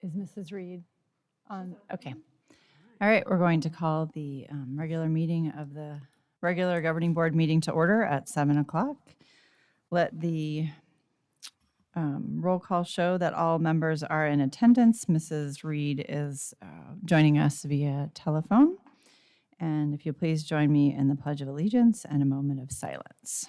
Is Mrs. Reed on? Okay. All right, we're going to call the regular meeting of the regular governing board meeting to order at 7 o'clock. Let the roll call show that all members are in attendance. Mrs. Reed is joining us via telephone. And if you please join me in the Pledge of Allegiance and a moment of silence.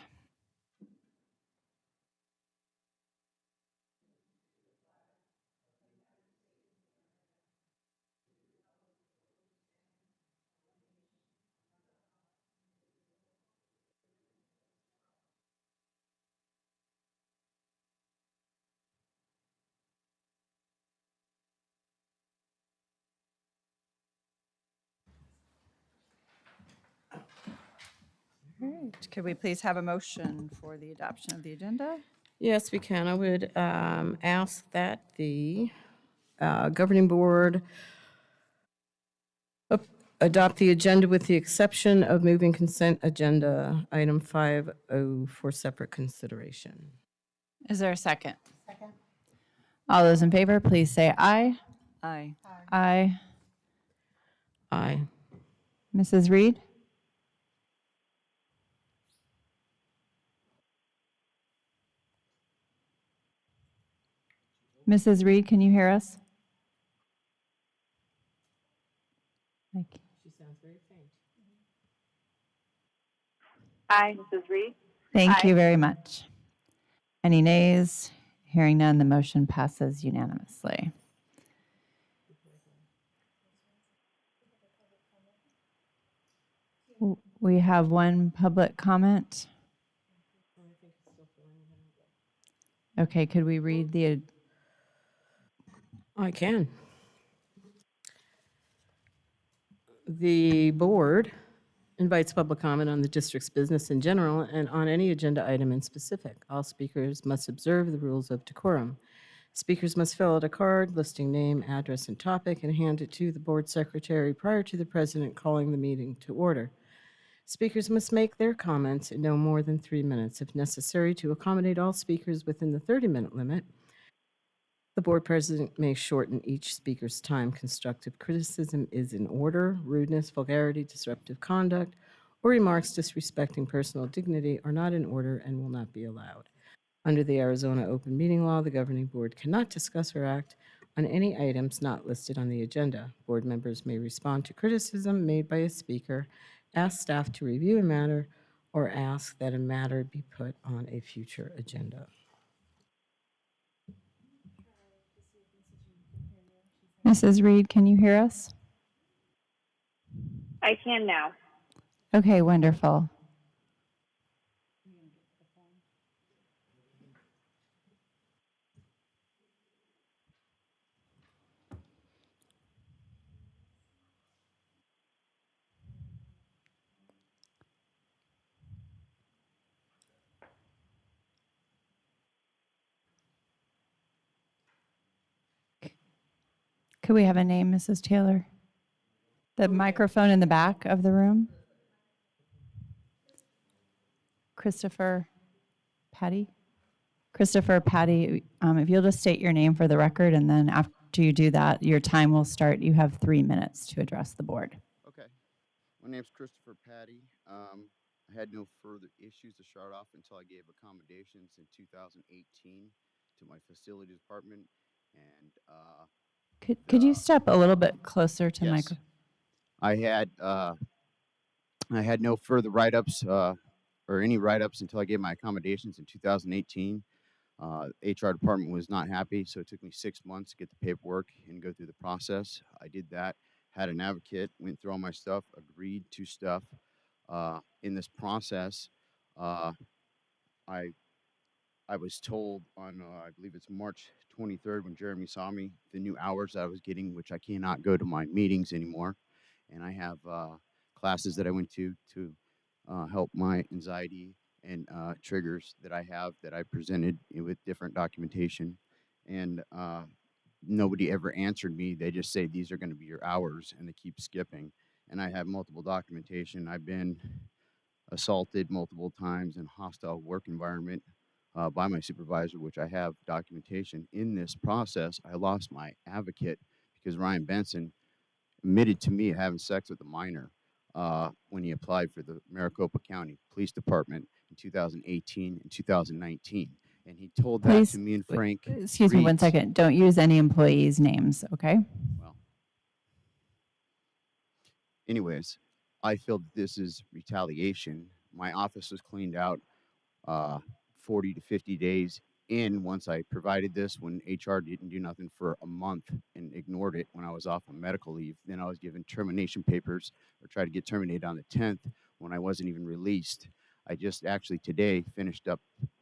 All right, could we please have a motion for the adoption of the agenda? Yes, we can. I would ask that the governing board adopt the agenda with the exception of moving consent agenda item 5O for separate consideration. Is there a second? Second. All those in favor, please say aye. Aye. Aye. Aye. Mrs. Reed? Mrs. Reed, can you hear us? She sounds very faint. Aye, Mrs. Reed. Thank Aye. you very much. Any nays? Hearing none, the motion passes unanimously. We have one public comment. Okay, could we read the? I can. The board invites public comment on the district's business in general and on any agenda item in specific. All speakers must observe the rules of decorum. Speakers must fill out a card listing name, address, and topic and hand it to the board secretary prior to the president calling the meeting to order. Speakers must make their comments in no more than 3 minutes. If necessary, to accommodate all speakers within the 30-minute limit, the board president may shorten each speaker's time. Constructive criticism is in order. Rudeness, vulgarity, disruptive conduct, or remarks disrespecting personal dignity are not in order and will not be allowed. Under the Arizona Open Meeting Law, the governing board cannot discuss or act on any items not listed on the agenda. Board members may respond to criticism made by a speaker, ask staff to review a matter, or ask that a matter be put on a future agenda. Mrs. Reed, can you hear us? I can now. Okay, wonderful. Could we have a name, Mrs. Taylor? The microphone in the back of the room? Christopher Patty? Christopher Patty, if you'll just state your name for the record, and then after you do that, your time will start. You have 3 minutes to address the board. Okay. My name's Christopher Patty. I had no further issues to start off until I gave accommodations in 2018 to my facility department. And Could you step a little bit closer to yes, micro? I had no further write-ups or any write-ups until I gave my accommodations in 2018. HR department was not happy, so it took me 6 months to get the paperwork and go through the process. I did that, had an advocate, went through all my stuff, agreed to stuff. In this process, I was told on, I believe it's March 23rd when Jeremy saw me, the new hours that I was getting, which I cannot go to my meetings anymore. And I have classes that I went to help my anxiety and triggers that I have that I presented with different documentation. And nobody ever answered me. They just say, these are going to be your hours, and they keep skipping. And I have multiple documentation. I've been assaulted multiple times in hostile work environment. by my supervisor, which I have documentation. In this process, I lost my advocate because Ryan Benson admitted to me having sex with a minor when he applied for the Maricopa County Police Department in 2018 and 2019. And he told that Please, to me and Frank. excuse me one Reeds. second. Don't use any employees' names, okay? Well, anyways, I feel that this is retaliation. My office was cleaned out 40 to 50 days in once I provided this, when HR didn't do nothing for a month and ignored it when I was off on medical leave. Then I was given termination papers, or tried to get terminated on the 10th when I wasn't even released. I just actually today finished up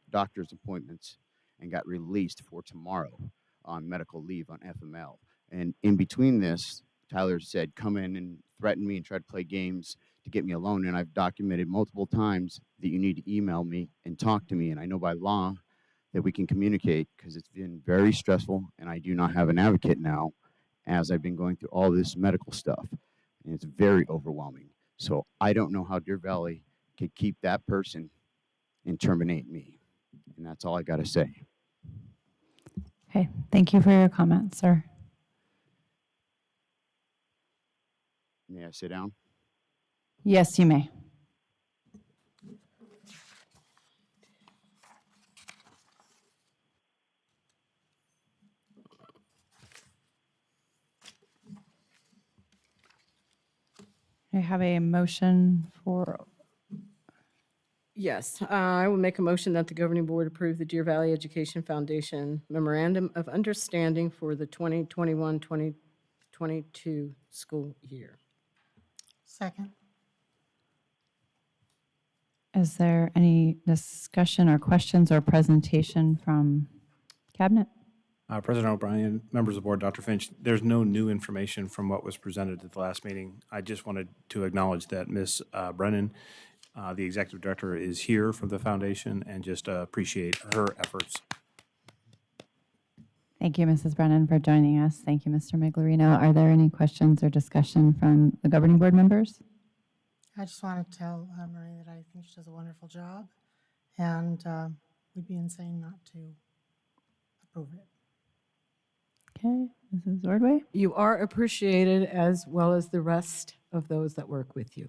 doctor's appointments and got released for tomorrow on medical leave on FML. And in between this, Tyler said, come in and threaten me and try to play games to get me alone. And I've documented multiple times that you need to email me and talk to me. And I know by law that we can communicate, because it's been very stressful and I do not have an advocate now as I've been going through all this medical stuff. And it's very overwhelming. So I don't know how Deer Valley could keep that person and terminate me. And that's all I got to say. Okay, thank you for your comments, sir. May I sit down? Yes, you may. I have a motion for, Yes, I will make a motion that the governing board approve the Deer Valley Education Foundation Memorandum of Understanding for the 2021-2022 school year. Second. is there any discussion or questions or presentation from cabinet? President O'Brien, members of the board, Dr. Finch, there's no new information from what was presented at the last meeting. I just wanted to acknowledge that Ms. Brennan, the executive director, is here from the foundation, and just appreciate her efforts. Thank you, Mrs. Brennan, for joining us. Thank you, Mr. Miglerino. Are there any questions or discussion from the governing board members? I just want to tell Marie that I think she does a wonderful job, and we'd be insane not to approve it. Okay, Mrs. Ordway? You are appreciated, as well as the rest of those that work with you.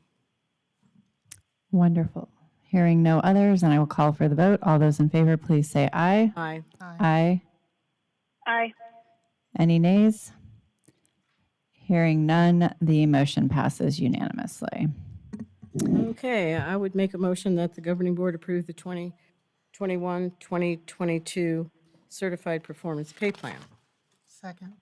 Wonderful. Hearing no others, and I will call for the vote. All those in favor, please say aye. Aye. Aye. Aye. Aye. Any nays? Hearing none, the motion passes unanimously. Okay, I would make a motion that the governing board approve the 2021-2022 Certified Performance Pay Plan. Second.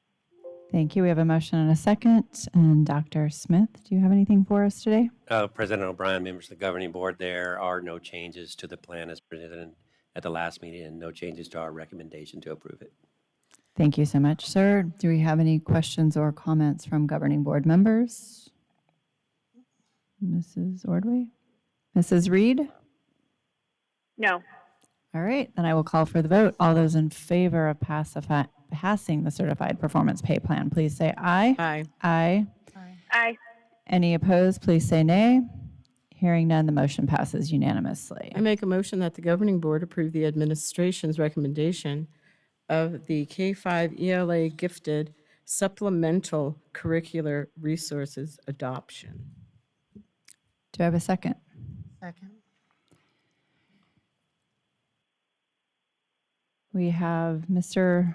Thank you. We have a motion and a second. And Dr. Smith, do you have anything for us today? President O'Brien, members of the governing board, there are no changes to the plan as presented at the last meeting, and no changes to our recommendation to approve it. Thank you so much, sir. Do we have any questions or comments from governing board members? Mrs. Ordway? Mrs. Reed? No. All right, then I will call for the vote. All those in favor of passing the certified performance pay plan, please say aye. Aye. Aye. Aye. Aye. Any opposed, please say nay. Hearing none, the motion passes unanimously. I make a motion that the governing board approve the administration's recommendation of the K-5 ELA gifted supplemental curricular resources adoption. Do I have a second? Second. We have Mr.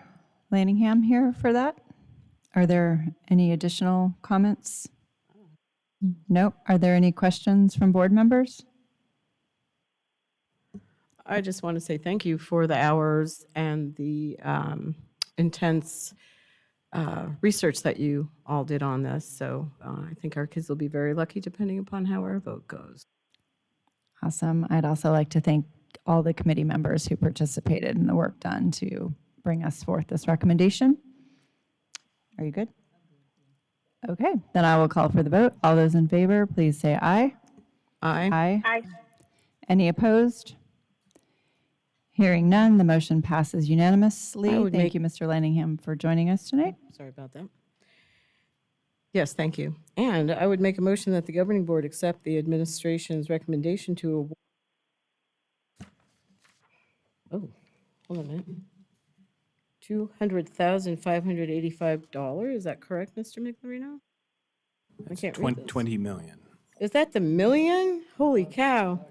Lanningham here for that. Are there any additional comments? Nope. Are there any questions from board members? I just want to say thank you for the hours and the intense research that you all did on this. So I think our kids will be very lucky depending upon how our vote goes. Awesome. I'd also like to thank all the committee members who participated in the work done to bring us forth this recommendation. Are you good? Okay, then I will call for the vote. All those in favor, please say aye. Aye. Aye. Aye. Any opposed? Hearing none, the motion passes unanimously. I would Thank make- you, Mr. Lanningham, for joining us tonight. Sorry about that. Yes, thank you. And I would make a motion that the governing board accept the administration's recommendation to award Oh, hold on a minute. $200,585, is that correct, Mr. Miclerino? I It's can't read this. 20 million. Is that the million? Holy cow.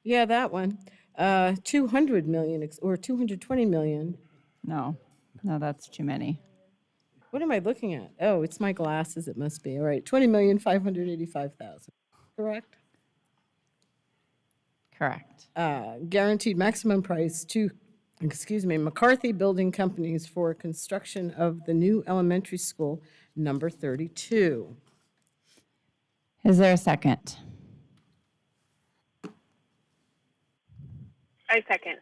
Yeah, that one. 200 million, or 220 million. No, no, that's too many. What am I looking at? Oh, it's my glasses, it must be. All right, 20,585,000, correct? Correct. Guaranteed maximum price to, McCarthy Building Companies for construction of the new elementary school, number 32. Is there a second? I second.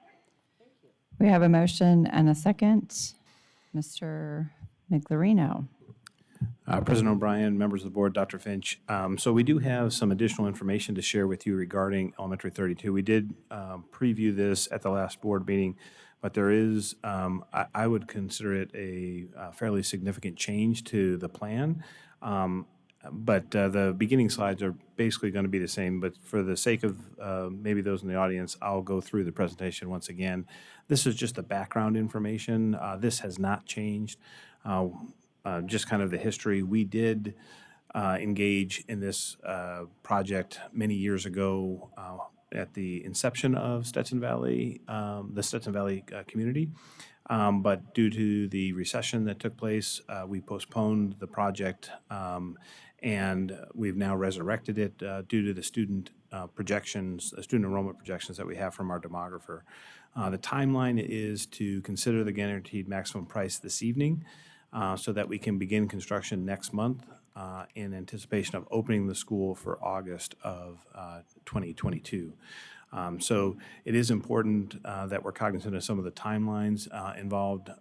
We have a motion and a second. Mr. Miclerino. President O'Brien, members of the board, Dr. Finch. So we do have some additional information to share with you regarding Elementary 32. We did preview this at the last board meeting, but there is, I would consider it a fairly significant change to the plan. But the beginning slides are basically going to be the same, but for the sake of maybe those in the audience, I'll go through the presentation once again. This is just the background information. This has not changed. Just kind of the history. We did engage in this project many years ago at the inception of Stetson Valley, the Stetson Valley community. But due to the recession that took place, we postponed the project, and we've now resurrected it due to the student projections, student enrollment projections that we have from our demographer. The timeline is to consider the guaranteed maximum price this evening, so that we can begin construction next month in anticipation of opening the school for August of 2022. So it is important that we're cognizant of some of the timelines involved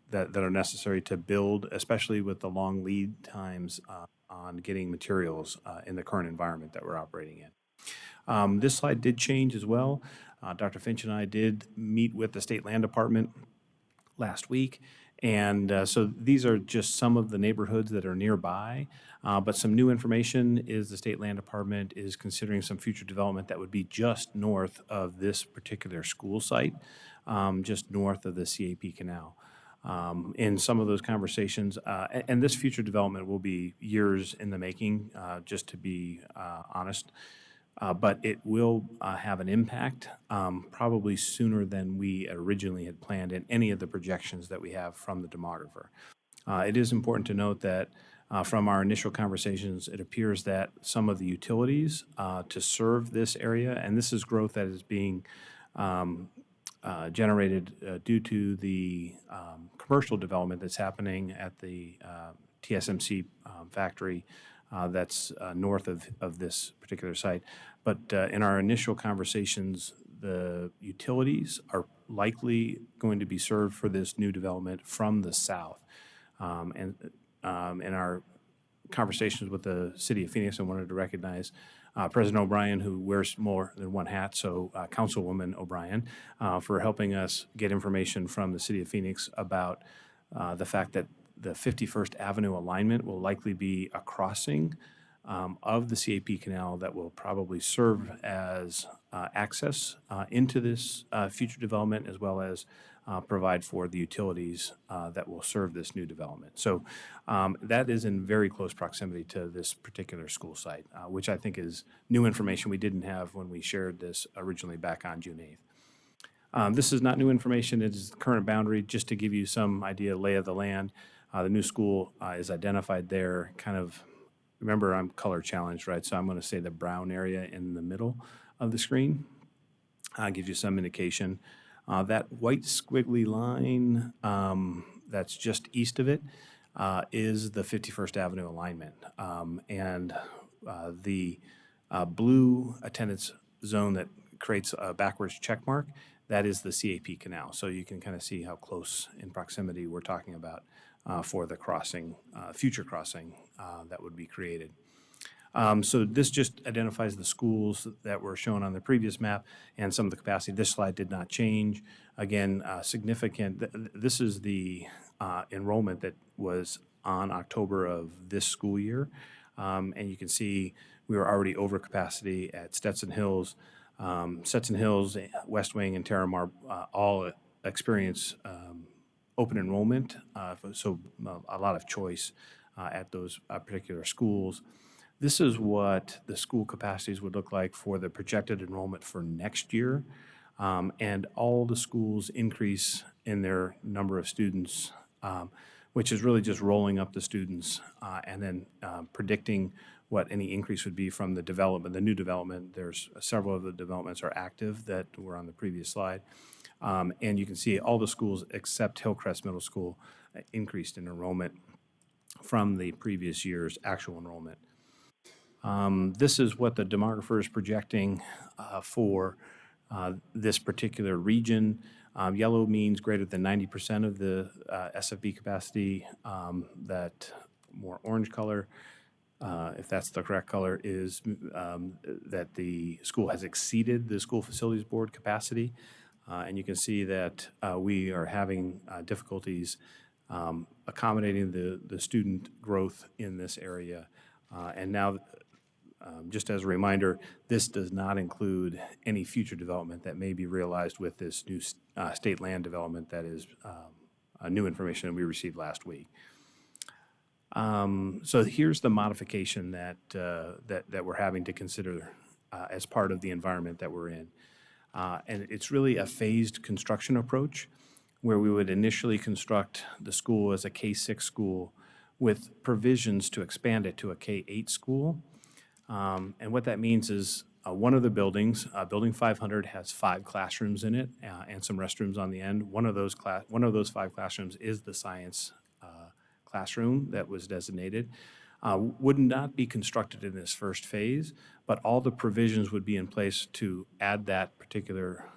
that are necessary to build, especially with the long lead times on getting materials in the current environment that we're operating in. This slide did change as well. Dr. Finch and I did meet with the State Land Department last week. And so these are just some of the neighborhoods that are nearby. But some new information is the State Land Department is considering some future development that would be just north of this particular school site, just north of the CAP Canal. In some of those conversations, and this future development will be years in the making, just to be honest. But it will have an impact probably sooner than we originally had planned in any of the projections that we have from the demographer. It is important to note that from our initial conversations, it appears that some of the utilities to serve this area, and this is growth that is being generated due to the commercial development that's happening at the TSMC factory that's north of this particular site. But in our initial conversations, the utilities are likely going to be served for this new development from the south. And in our conversations with the city of Phoenix, I wanted to recognize President O'Brien, who wears more than one hat, so Councilwoman O'Brien, for helping us get information from the city of Phoenix about the fact that the 51st Avenue alignment will likely be a crossing of the CAP Canal that will probably serve as access into this future development, as well as provide for the utilities that will serve this new development. So that is in very close proximity to this particular school site, which I think is new information we didn't have when we shared this originally back on June 8th. This is not new information. It is the current boundary, just to give you some idea, lay of the land. The new school is identified there, kind of, remember I'm color challenged, right? So I'm going to say the brown area in the middle of the screen gives you some indication. That white squiggly line that's just east of it is the 51st Avenue alignment. And the blue attendance zone that creates a backwards check mark, that is the CAP Canal. So you can kind of see how close in proximity we're talking about for the crossing, future crossing that would be created. So this just identifies the schools that were shown on the previous map and some of the capacity. This slide did not change. Again, significant. This is the enrollment that was on October of this school year. And you can see we were already over capacity at Stetson Hills. Stetson Hills, West Wing, and Terramar all experience open enrollment, so a lot of choice at those particular schools. This is what the school capacities would look like for the projected enrollment for next year. And all the schools increase in their number of students, which is really just rolling up the students and then predicting what any increase would be from the development, the new development. There's several of the developments are active that were on the previous slide. And you can see all the schools except Hillcrest Middle School increased in enrollment from the previous year's actual enrollment. This is what the demographer is projecting for this particular region. Yellow means greater than 90% of the SFB capacity. That more orange color, if that's the correct color, is that the school has exceeded the school facilities board capacity. And you can see that we are having difficulties accommodating the student growth in this area. And now, just as a reminder, this does not include any future development that may be realized with this new state land development that is new information that we received last week. So here's the modification that we're having to consider as part of the environment that we're in. And it's really a phased construction approach where we would initially construct the school as a K-6 school with provisions to expand it to a K-8 school. And what that means is one of the buildings, Building 500, has 5 classrooms in it and some restrooms on the end. One of those 5 classrooms is the science classroom that was designated. Would not be constructed in this first phase, but all the provisions would be in place to add that particular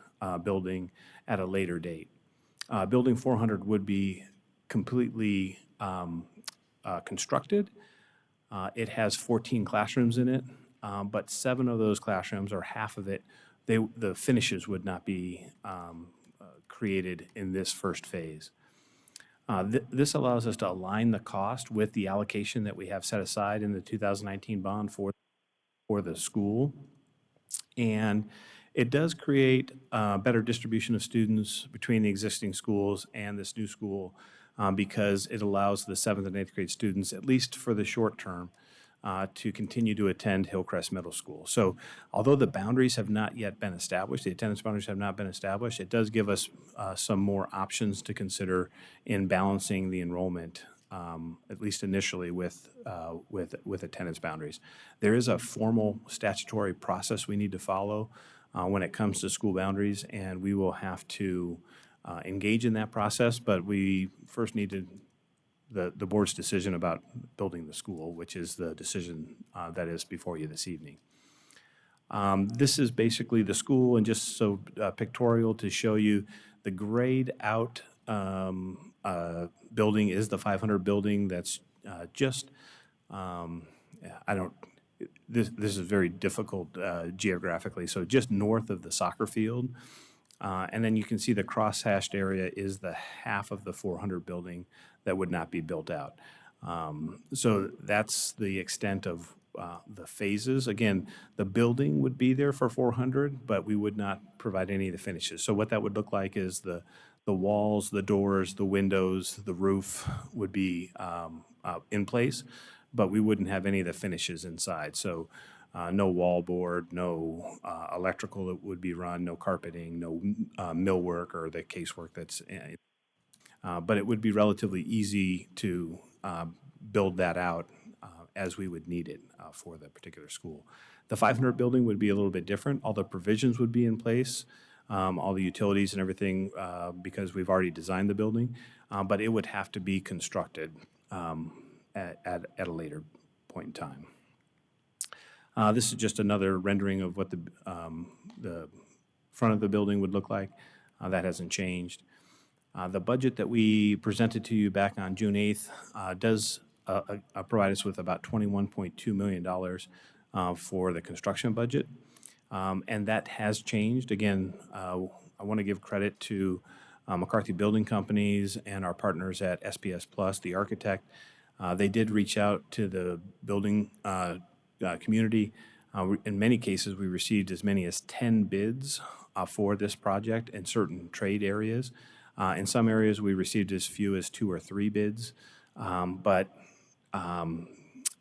building at a later date. Building 400 would be completely constructed. It has 14 classrooms in it, but 7 of those classrooms, or half of it, the finishes would not be created in this first phase. This allows us to align the cost with the allocation that we have set aside in the 2019 bond for the school. And it does create a better distribution of students between the existing schools and this new school because it allows the 7th and 8th grade students, at least for the short term, to continue to attend Hillcrest Middle School. So although the boundaries have not yet been established, the attendance boundaries have not been established, it does give us some more options to consider in balancing the enrollment, at least initially with attendance boundaries. There is a formal statutory process we need to follow when it comes to school boundaries, and we will have to engage in that process, but we first need to the board's decision about building the school, which is the decision that is before you this evening. This is basically the school, and just so pictorial to show you the grayed out building is the 500 building that's just, this is very difficult geographically, so just north of the soccer field. And then you can see the cross-hashed area is the half of the 400 building that would not be built out. So that's the extent of the phases. Again, the building would be there for 400, but we would not provide any of the finishes. So what that would look like is the walls, the doors, the windows, the roof would be in place, but we wouldn't have any of the finishes inside. So no wall board, no electrical that would be run, no carpeting, no millwork or the casework that's in. But it would be relatively easy to build that out as we would need it for the particular school. The 500 building would be a little bit different. All the provisions would be in place, all the utilities and everything, because we've already designed the building, but it would have to be constructed at a later point in time. This is just another rendering of what the front of the building would look like. That hasn't changed. The budget that we presented to you back on June 8th does provide us with about $21.2 million for the construction budget. And that has changed. Again, I want to give credit to McCarthy Building Companies and our partners at SPS Plus, the architect. They did reach out to the building community In many cases, we received as many as 10 bids for this project in certain trade areas. In some areas, we received as few as 2 or 3 bids, but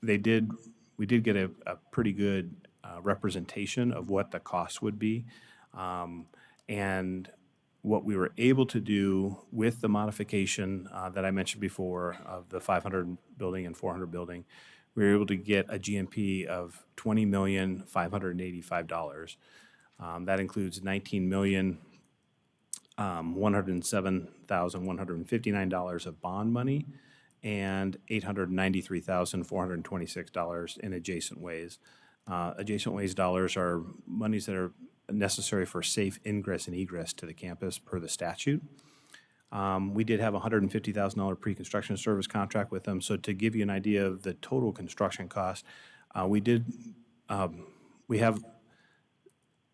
we did get a pretty good representation of what the cost would be. And what we were able to do with the modification that I mentioned before of the 500 building and 400 building, we were able to get a GMP of $20,585. That includes $19,107,159 of bond money and $893,426 in adjacent ways. Adjacent ways dollars are monies that are necessary for safe ingress and egress to the campus per the statute. We did have a $150,000 pre-construction service contract with them. So to give you an idea of the total construction cost, we have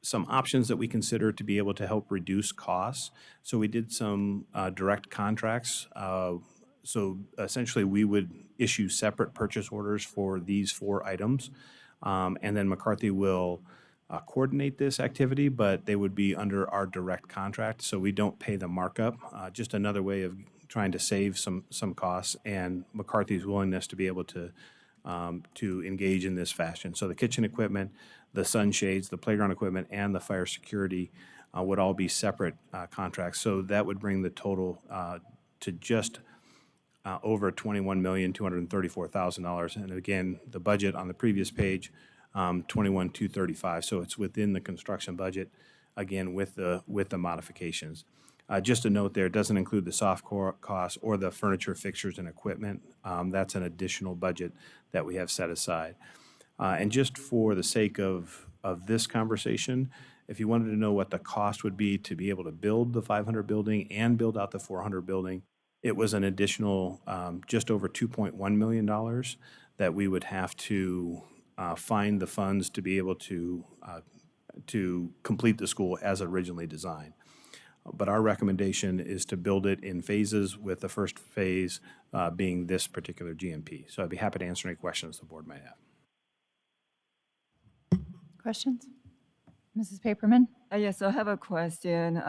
some options that we consider to be able to help reduce costs. So we did some direct contracts. So essentially, we would issue separate purchase orders for these 4 items. And then McCarthy will coordinate this activity, but they would be under our direct contract, so we don't pay the markup. Just another way of trying to save some costs, and McCarthy's willingness to be able to engage in this fashion. So the kitchen equipment, the sunshades, the playground equipment, and the fire security would all be separate contracts. So that would bring the total to just over $21,234,000. And again, the budget on the previous page, $21,235. So it's within the construction budget, again, with the modifications. Just a note there, it doesn't include the soft costs or the furniture, fixtures, and equipment. That's an additional budget that we have set aside. And just for the sake of this conversation, if you wanted to know what the cost would be to be able to build the 500 building and build out the 400 building, it was an additional just over $2.1 million that we would have to find the funds to be able to complete the school as originally designed. But our recommendation is to build it in phases, with the first phase being this particular GMP. So I'd be happy to answer any questions the board might have. Questions? Mrs. Paperman? Yes, I have a question.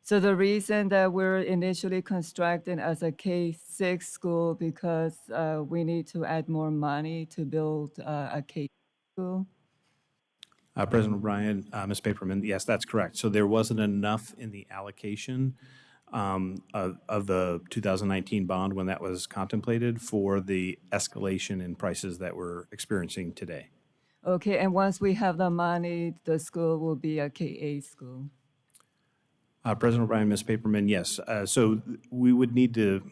So the reason that we're initially constructing as a K-6 school because we need to add more money to build a K school? President O'Brien, Ms. Paperman, yes, that's correct. So there wasn't enough in the allocation of the 2019 bond when that was contemplated for the escalation in prices that we're experiencing today. Okay, and once we have the money, the school will be a K-8 school. President O'Brien, Ms. Paperman, yes. So we would need to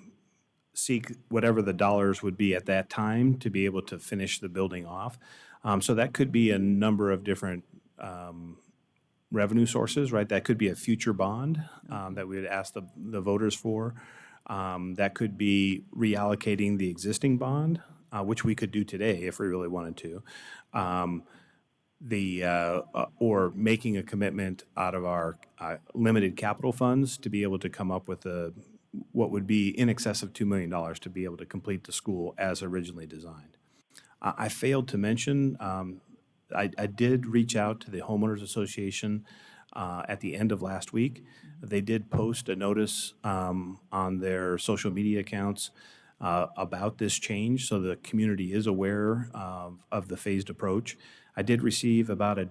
seek whatever the dollars would be at that time to be able to finish the building off. So that could be a number of different revenue sources, right? That could be a future bond that we would ask the voters for. That could be reallocating the existing bond, which we could do today if we really wanted to. Or making a commitment out of our limited capital funds to be able to come up with what would be in excess of $2 million to be able to complete the school as originally designed. I failed to mention, I did reach out to the Homeowners Association at the end of last week. They did post a notice on their social media accounts about this change, so the community is aware of the phased approach. I did receive about 12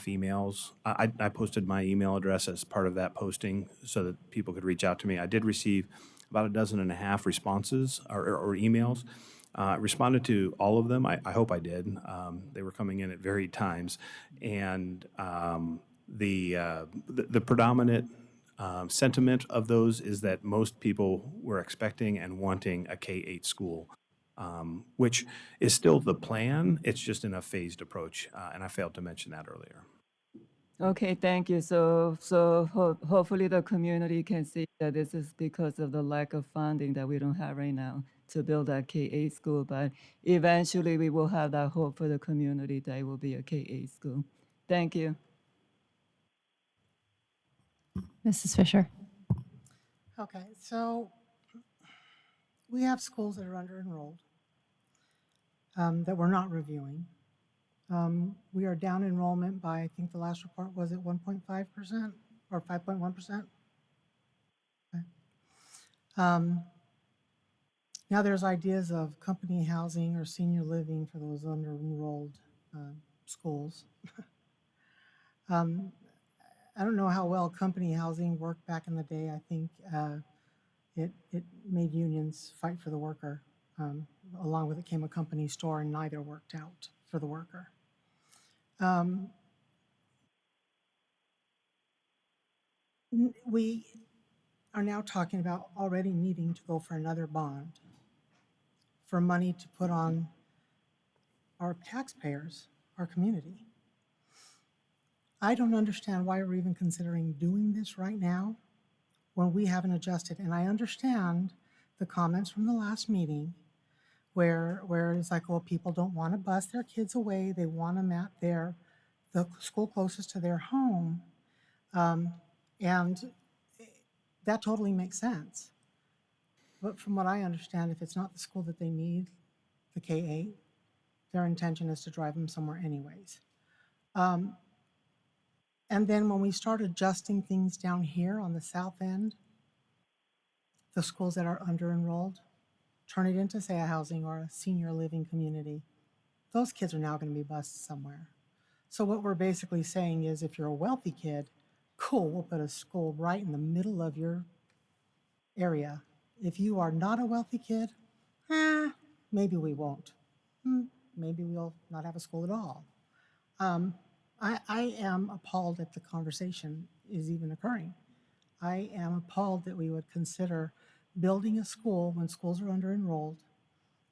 emails. I posted my email address as part of that posting so that people could reach out to me. I did receive about 12 responses or emails. Responded to all of them. I hope I did. They were coming in at varied times. And the predominant sentiment of those is that most people were expecting and wanting a K-8 school, which is still the plan. It's just in a phased approach, and I failed to mention that earlier. Okay, thank you. So hopefully the community can see that this is because of the lack of funding that we don't have right now to build a K-8 school, but eventually we will have that hope for the community that it will be a K-8 school. Thank you. Mrs. Fisher? Okay, so we have schools that are under enrolled that we're not reviewing. We are down enrollment by, I think the last report was at 1.5% or 5.1%. Now there's ideas of company housing or senior living for those under-enrolled schools. I don't know how well company housing worked back in the day. I think it made unions fight for the worker. Along with it came a company store, and neither worked out for the worker. We are now talking about already needing to go for another bond for money to put on our taxpayers, our community. I don't understand why we're even considering doing this right now when we haven't adjusted. And I understand the comments from the last meeting where it's like, well, people don't want to bus their kids away. They want them at the school closest to their home. And that totally makes sense. But from what I understand, if it's not the school that they need, the K-8, their intention is to drive them somewhere anyways. And then when we start adjusting things down here on the south end, the schools that are under-enrolled, turn it into, say, a housing or a senior living community, those kids are now going to be bused somewhere. So what we're basically saying is if you're a wealthy kid, cool, we'll put a school right in the middle of your area. If you are not a wealthy kid, maybe we won't. Maybe we'll not have a school at all. I am appalled that the conversation is even occurring. I am appalled that we would consider building a school when schools are under-enrolled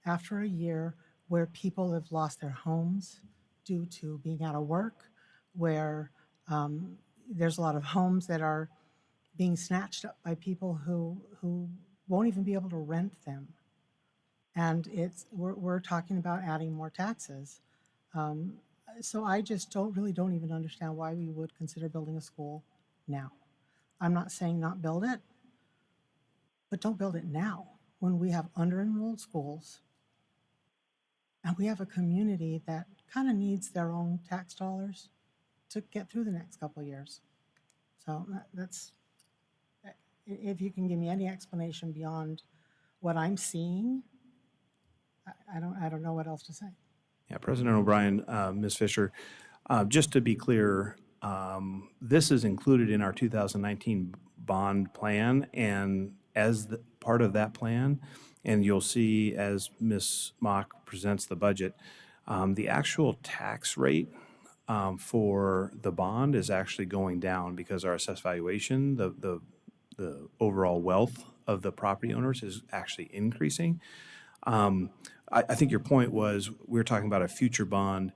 after a year where people have lost their homes due to being out of work, where there's a lot of homes that are being snatched up by people who won't even be able to rent them. And we're talking about adding more taxes. So I just don't even understand why we would consider building a school now. I'm not saying not build it, but don't build it now when we have under-enrolled schools and we have a community that kind of needs their own tax dollars to get through the next couple of years. So that's, if you can give me any explanation beyond what I'm seeing, I don't know what else to say. Yeah, President O'Brien, Ms. Fisher, just to be clear, this is included in our 2019 bond plan, and as part of that plan, and you'll see as Ms. Mock presents the budget, the actual tax rate for the bond is actually going down because our assessed valuation, the overall wealth of the property owners is actually increasing. I think your point was, we were talking about a future bond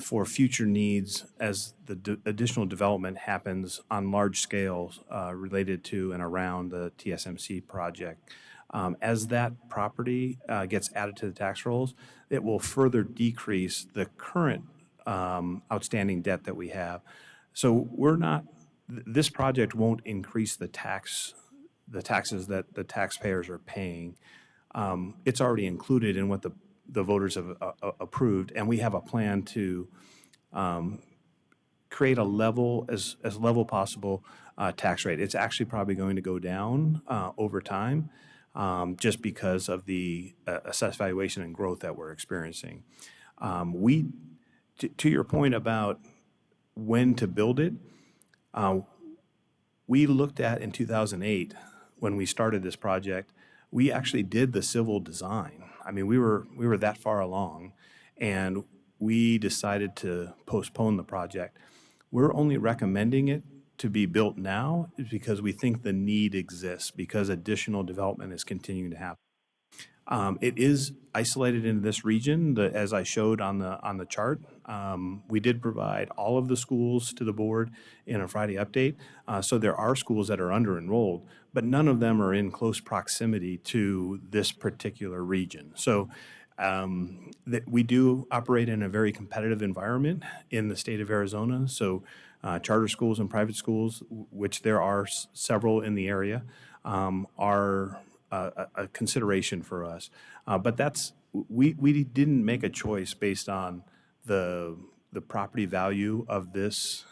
for future needs as the additional development happens on large scales related to and around the TSMC project. As that property gets added to the tax rolls, it will further decrease the current outstanding debt that we have. So this project won't increase the taxes that the taxpayers are paying. It's already included in what the voters have approved, and we have a plan to create a as level possible tax rate. It's actually probably going to go down over time just because of the assessed valuation and growth that we're experiencing. To your point about when to build it, we looked at in 2008 when we started this project. We actually did the civil design. I mean, we were that far along, and we decided to postpone the project. We're only recommending it to be built now because we think the need exists, because additional development is continuing to happen. It is isolated in this region, as I showed on the chart. We did provide all of the schools to the board in a Friday update. So there are schools that are under-enrolled, but none of them are in close proximity to this particular region. So we do operate in a very competitive environment in the state of Arizona. So charter schools and private schools, which there are several in the area, are a consideration for us. But we didn't make a choice based on the property value of this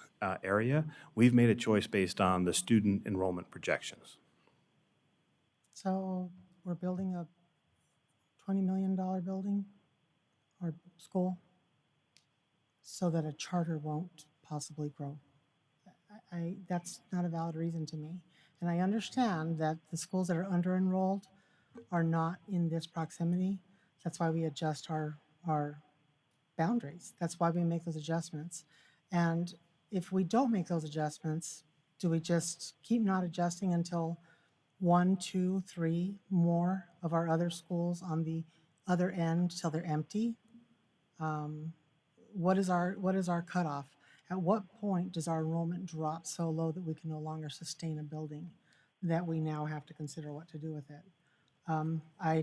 area, we've made a choice based on the student enrollment projections. So we're building a $20 million building or school so that a charter won't possibly grow. That's not a valid reason to me. And I understand that the schools that are under-enrolled are not in this proximity. That's why we adjust our boundaries. That's why we make those adjustments. And if we don't make those adjustments, do we just keep not adjusting until 1, 2, 3 more of our other schools on the other end till they're empty? What is our cutoff? At what point does our enrollment drop so low that we can no longer sustain a building that we now have to consider what to do with it? I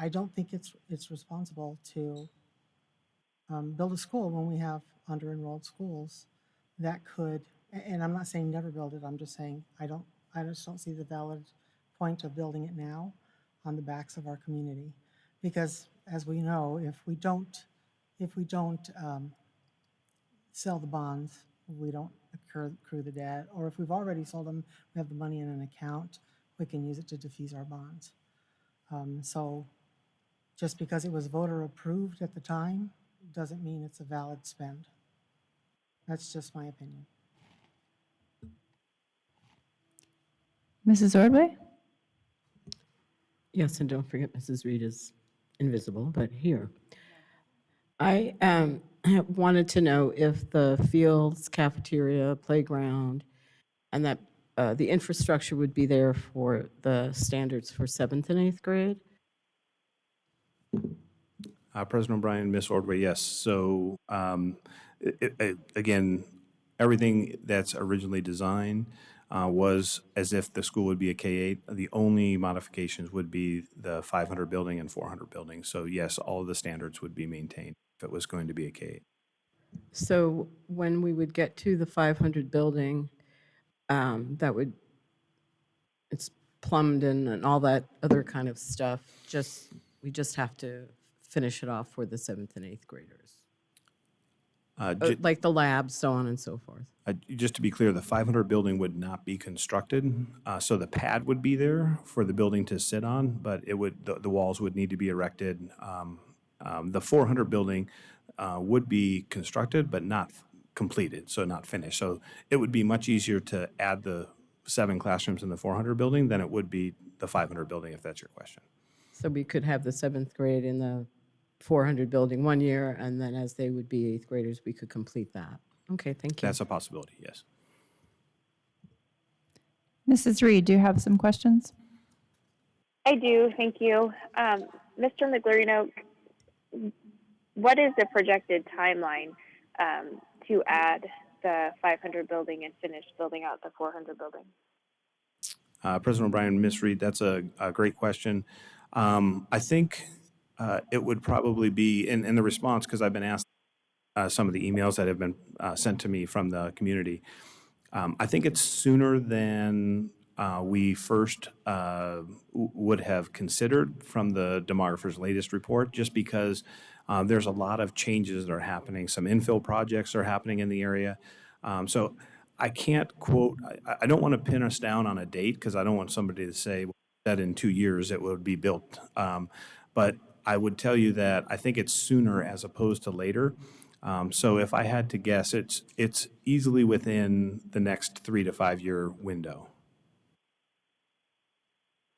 don't think it's responsible to build a school when we have under-enrolled schools that could, and I'm not saying never build it, I'm just saying I just don't see the valid point of building it now on the backs of our community. Because as we know, if we don't sell the bonds, we don't accrue the debt, or if we've already sold them, we have the money in an account, we can use it to defease our bonds. So just because it was voter approved at the time doesn't mean it's a valid spend. That's just my opinion. Mrs. Ordway? Yes, and don't forget Mrs. Reed is invisible, but here. I wanted to know if the fields, cafeteria, playground, and that the infrastructure would be there for the standards for 7th and 8th grade? President O'Brien, Ms. Ordway, yes. So again, everything that's originally designed was as if the school would be a K-8. The only modifications would be the 500 building and 400 building. So yes, all of the standards would be maintained if it was going to be a K-8. So when we would get to the 500 building, it's plumbed in and all that other kind of stuff, we just have to finish it off for the 7th and 8th graders. Like the labs, so on and so forth. Just to be clear, the 500 building would not be constructed. So the pad would be there for the building to sit on, but the walls would need to be erected. The 400 building would be constructed, but not completed, so not finished. So it would be much easier to add the 7 classrooms in the 400 building than it would be the 500 building, if that's your question. So we could have the 7th grade in the 400 building one year, and then as they would be 8th graders, we could complete that. Okay, thank you. That's a possibility, yes. Mrs. Reed, do you have some questions? I do, thank you. Mr. McLarino, what is the projected timeline to add the 500 building and finish building out the 400 building? President O'Brien, Ms. Reed, that's a great question. I think it would probably be, in the response, because I've been asked some of the emails that have been sent to me from the community, I think it's sooner than we first would have considered from the demographer's latest report, just because there's a lot of changes that are happening. Some infill projects are happening in the area. So I can't quote, I don't want to pin us down on a date because I don't want somebody to say that in 2 years it would be built. But I would tell you that I think it's sooner as opposed to later. So if I had to guess, it's easily within the next 3 to 5 year window.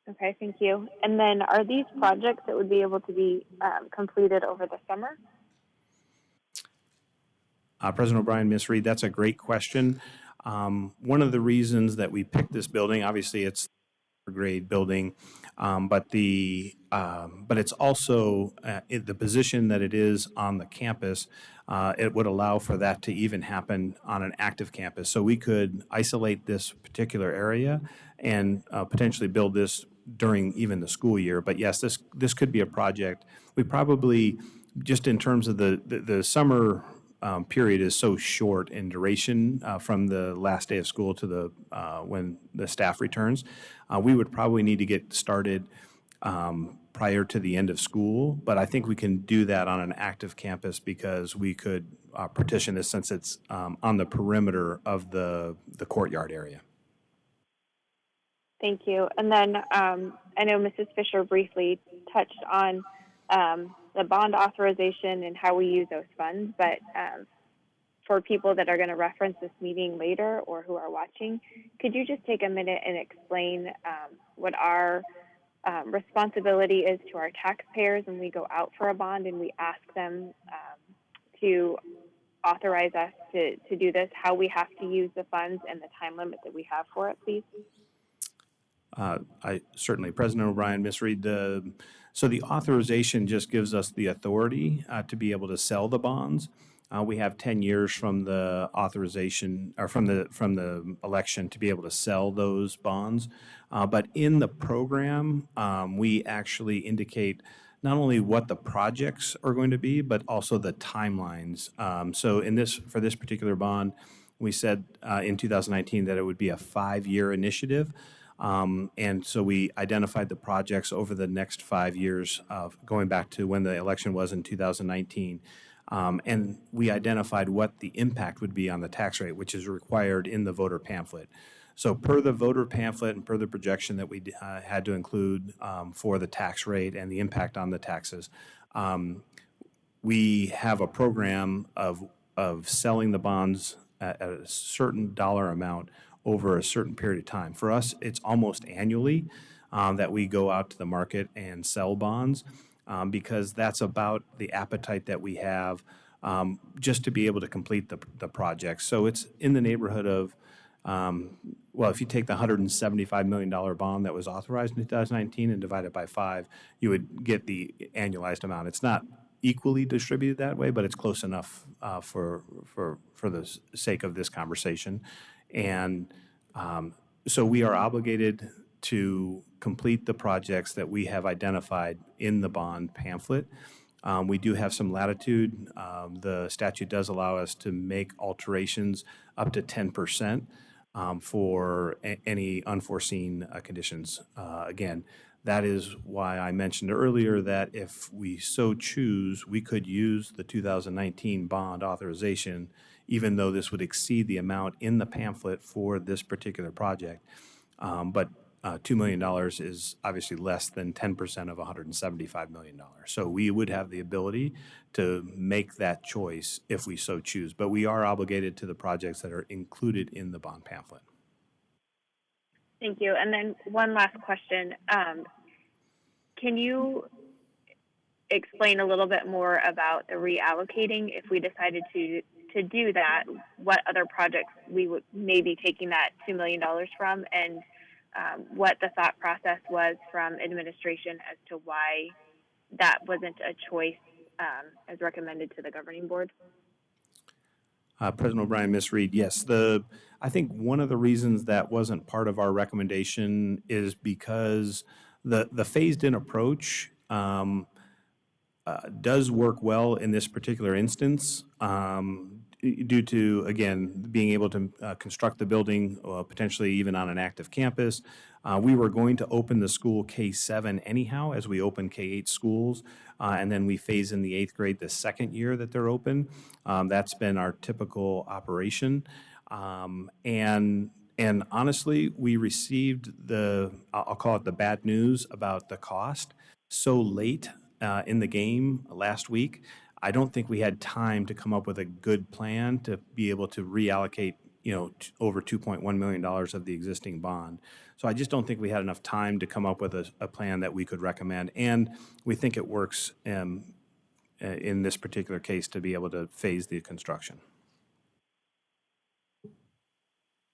Okay, thank you. And then are these projects that would be able to be completed over the summer? President O'Brien, Ms. Reed, that's a great question. One of the reasons that we picked this building, obviously it's a grade building, but it's also the position that it is on the campus. It would allow for that to even happen on an active campus. So we could isolate this particular area and potentially build this during even the school year. But yes, this could be a project. We probably, just in terms of the summer period is so short in duration from the last day of school to the when the staff returns, we would probably need to get started prior to the end of school, but I think we can do that on an active campus because we could partition this since it's on the perimeter of the courtyard area. Thank you. And then I know Mrs. Fisher briefly touched on the bond authorization and how we use those funds, but for people that are going to reference this meeting later or who are watching, could you just take a minute and explain what our responsibility is to our taxpayers when we go out for a bond and we ask them to authorize us to do this, how we have to use the funds and the time limit that we have for it, please? I certainly, President O'Brien, Ms. Reed, so the authorization just gives us the authority to be able to sell the bonds. We have 10 years from the authorization or from the election to be able to sell those bonds. But in the program, we actually indicate not only what the projects are going to be, but also the timelines. So for this particular bond, we said in 2019 that it would be a 5-year initiative. And so we identified the projects over the next 5 years, going back to when the election was in 2019. And we identified what the impact would be on the tax rate, which is required in the voter pamphlet. So per the voter pamphlet and per the projection that we had to include for the tax rate and the impact on the taxes, we have a program of selling the bonds at a certain dollar amount over a certain period of time. For us, it's almost annually that we go out to the market and sell bonds because that's about the appetite that we have just to be able to complete the project. So it's in the neighborhood of, well, if you take the $175 million bond that was authorized in 2019 and divide it by 5, you would get the annualized amount. It's not equally distributed that way, but it's close enough for the sake of this conversation. And so we are obligated to complete the projects that we have identified in the bond pamphlet. We do have some latitude. The statute does allow us to make alterations up to 10% for any unforeseen conditions. Again, that is why I mentioned earlier that if we so choose, we could use the 2019 bond authorization, even though this would exceed the amount in the pamphlet for this particular project. But $2 million is obviously less than 10% of $175 million. So we would have the ability to make that choice if we so choose. But we are obligated to the projects that are included in the bond pamphlet. Thank you. And then one last question. Can you explain a little bit more about the reallocating if we decided to do that? What other projects we would maybe taking that $2 million from, and what the thought process was from administration as to why that wasn't a choice as recommended to the governing board? President O'Brien, Ms. Reed, yes. I think one of the reasons that wasn't part of our recommendation is because the phased-in approach does work well in this particular instance due to, again, being able to construct the building potentially even on an active campus. We were going to open the school K-7 anyhow as we open K-8 schools, and then we phase in the 8th grade the second year that they're open. That's been our typical operation. And honestly, we received I'll call it the bad news about the cost so late in the game last week. I don't think we had time to come up with a good plan to be able to reallocate, over $2.1 million of the existing bond. So I just don't think we had enough time to come up with a plan that we could recommend. And we think it works in this particular case to be able to phase the construction.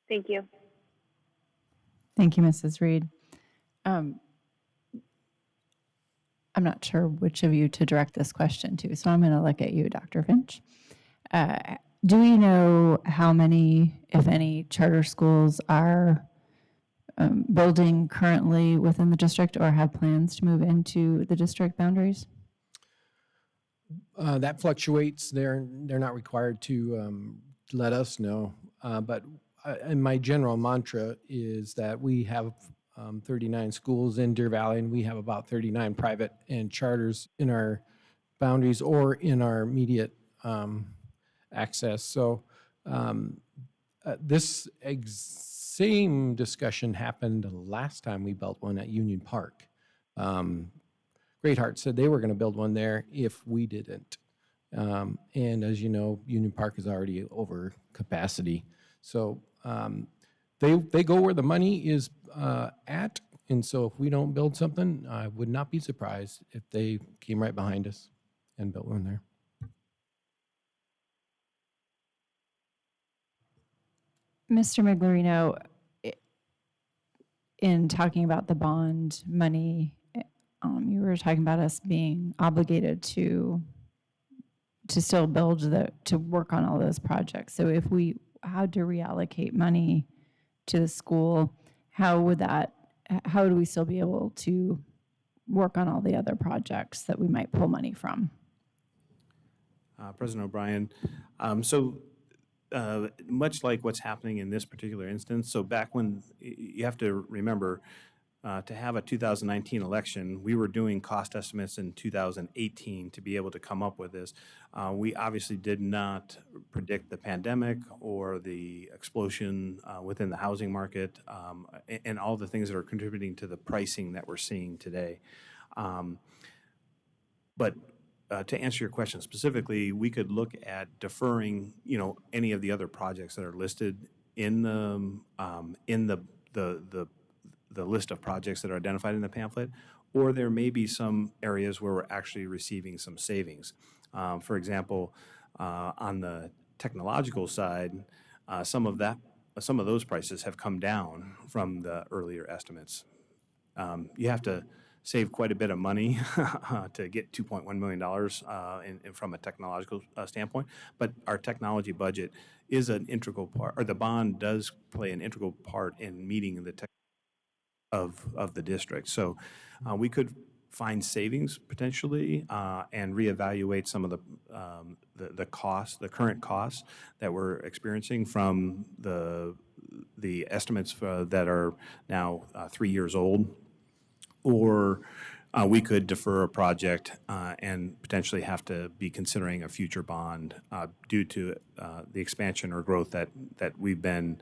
Thank you. Thank you, Mrs. Reed. I'm not sure which of you to direct this question to, so I'm going to look at you, Dr. Finch. Do we know how many, if any, charter schools are building currently within the district or have plans to move into the district boundaries? That fluctuates. They're not required to let us know. But my general mantra is that we have 39 schools in Deer Valley, and we have about 39 private and charters in our boundaries or in our immediate access. So this same discussion happened last time we built one at Union Park. Great Heart said they were going to build one there if we didn't. And as you know, Union Park is already over capacity. So they go where the money is at. And so if we don't build something, I would not be surprised if they came right behind us and built one there. Mr. Miglorino, in talking about the bond money, you were talking about us being obligated to still to work on all those projects. So if we had to reallocate money to the school, how would we still be able to work on all the other projects that we might pull money from? President O'Brien, much like what's happening in this particular instance, so back when, you have to remember, to have a 2019 election, we were doing cost estimates in 2018 to be able to come up with this. We obviously did not predict the pandemic or the explosion within the housing market and all the things that are contributing to the pricing that we're seeing today. But to answer your question specifically, we could look at deferring, any of the other projects that are listed in the list of projects that are identified in the pamphlet, or there may be some areas where we're actually receiving some savings. For example, on the technological side, some of those prices have come down from the earlier estimates. You have to save quite a bit of money to get $2.1 million from a technological standpoint, but our technology budget is an integral part, or the bond does play an integral part in meeting the of the district. So we could find savings potentially and reevaluate some of the costs, the current costs that we're experiencing from the estimates that are now 3 years old. Or we could defer a project and potentially have to be considering a future bond due to the expansion or growth that we've been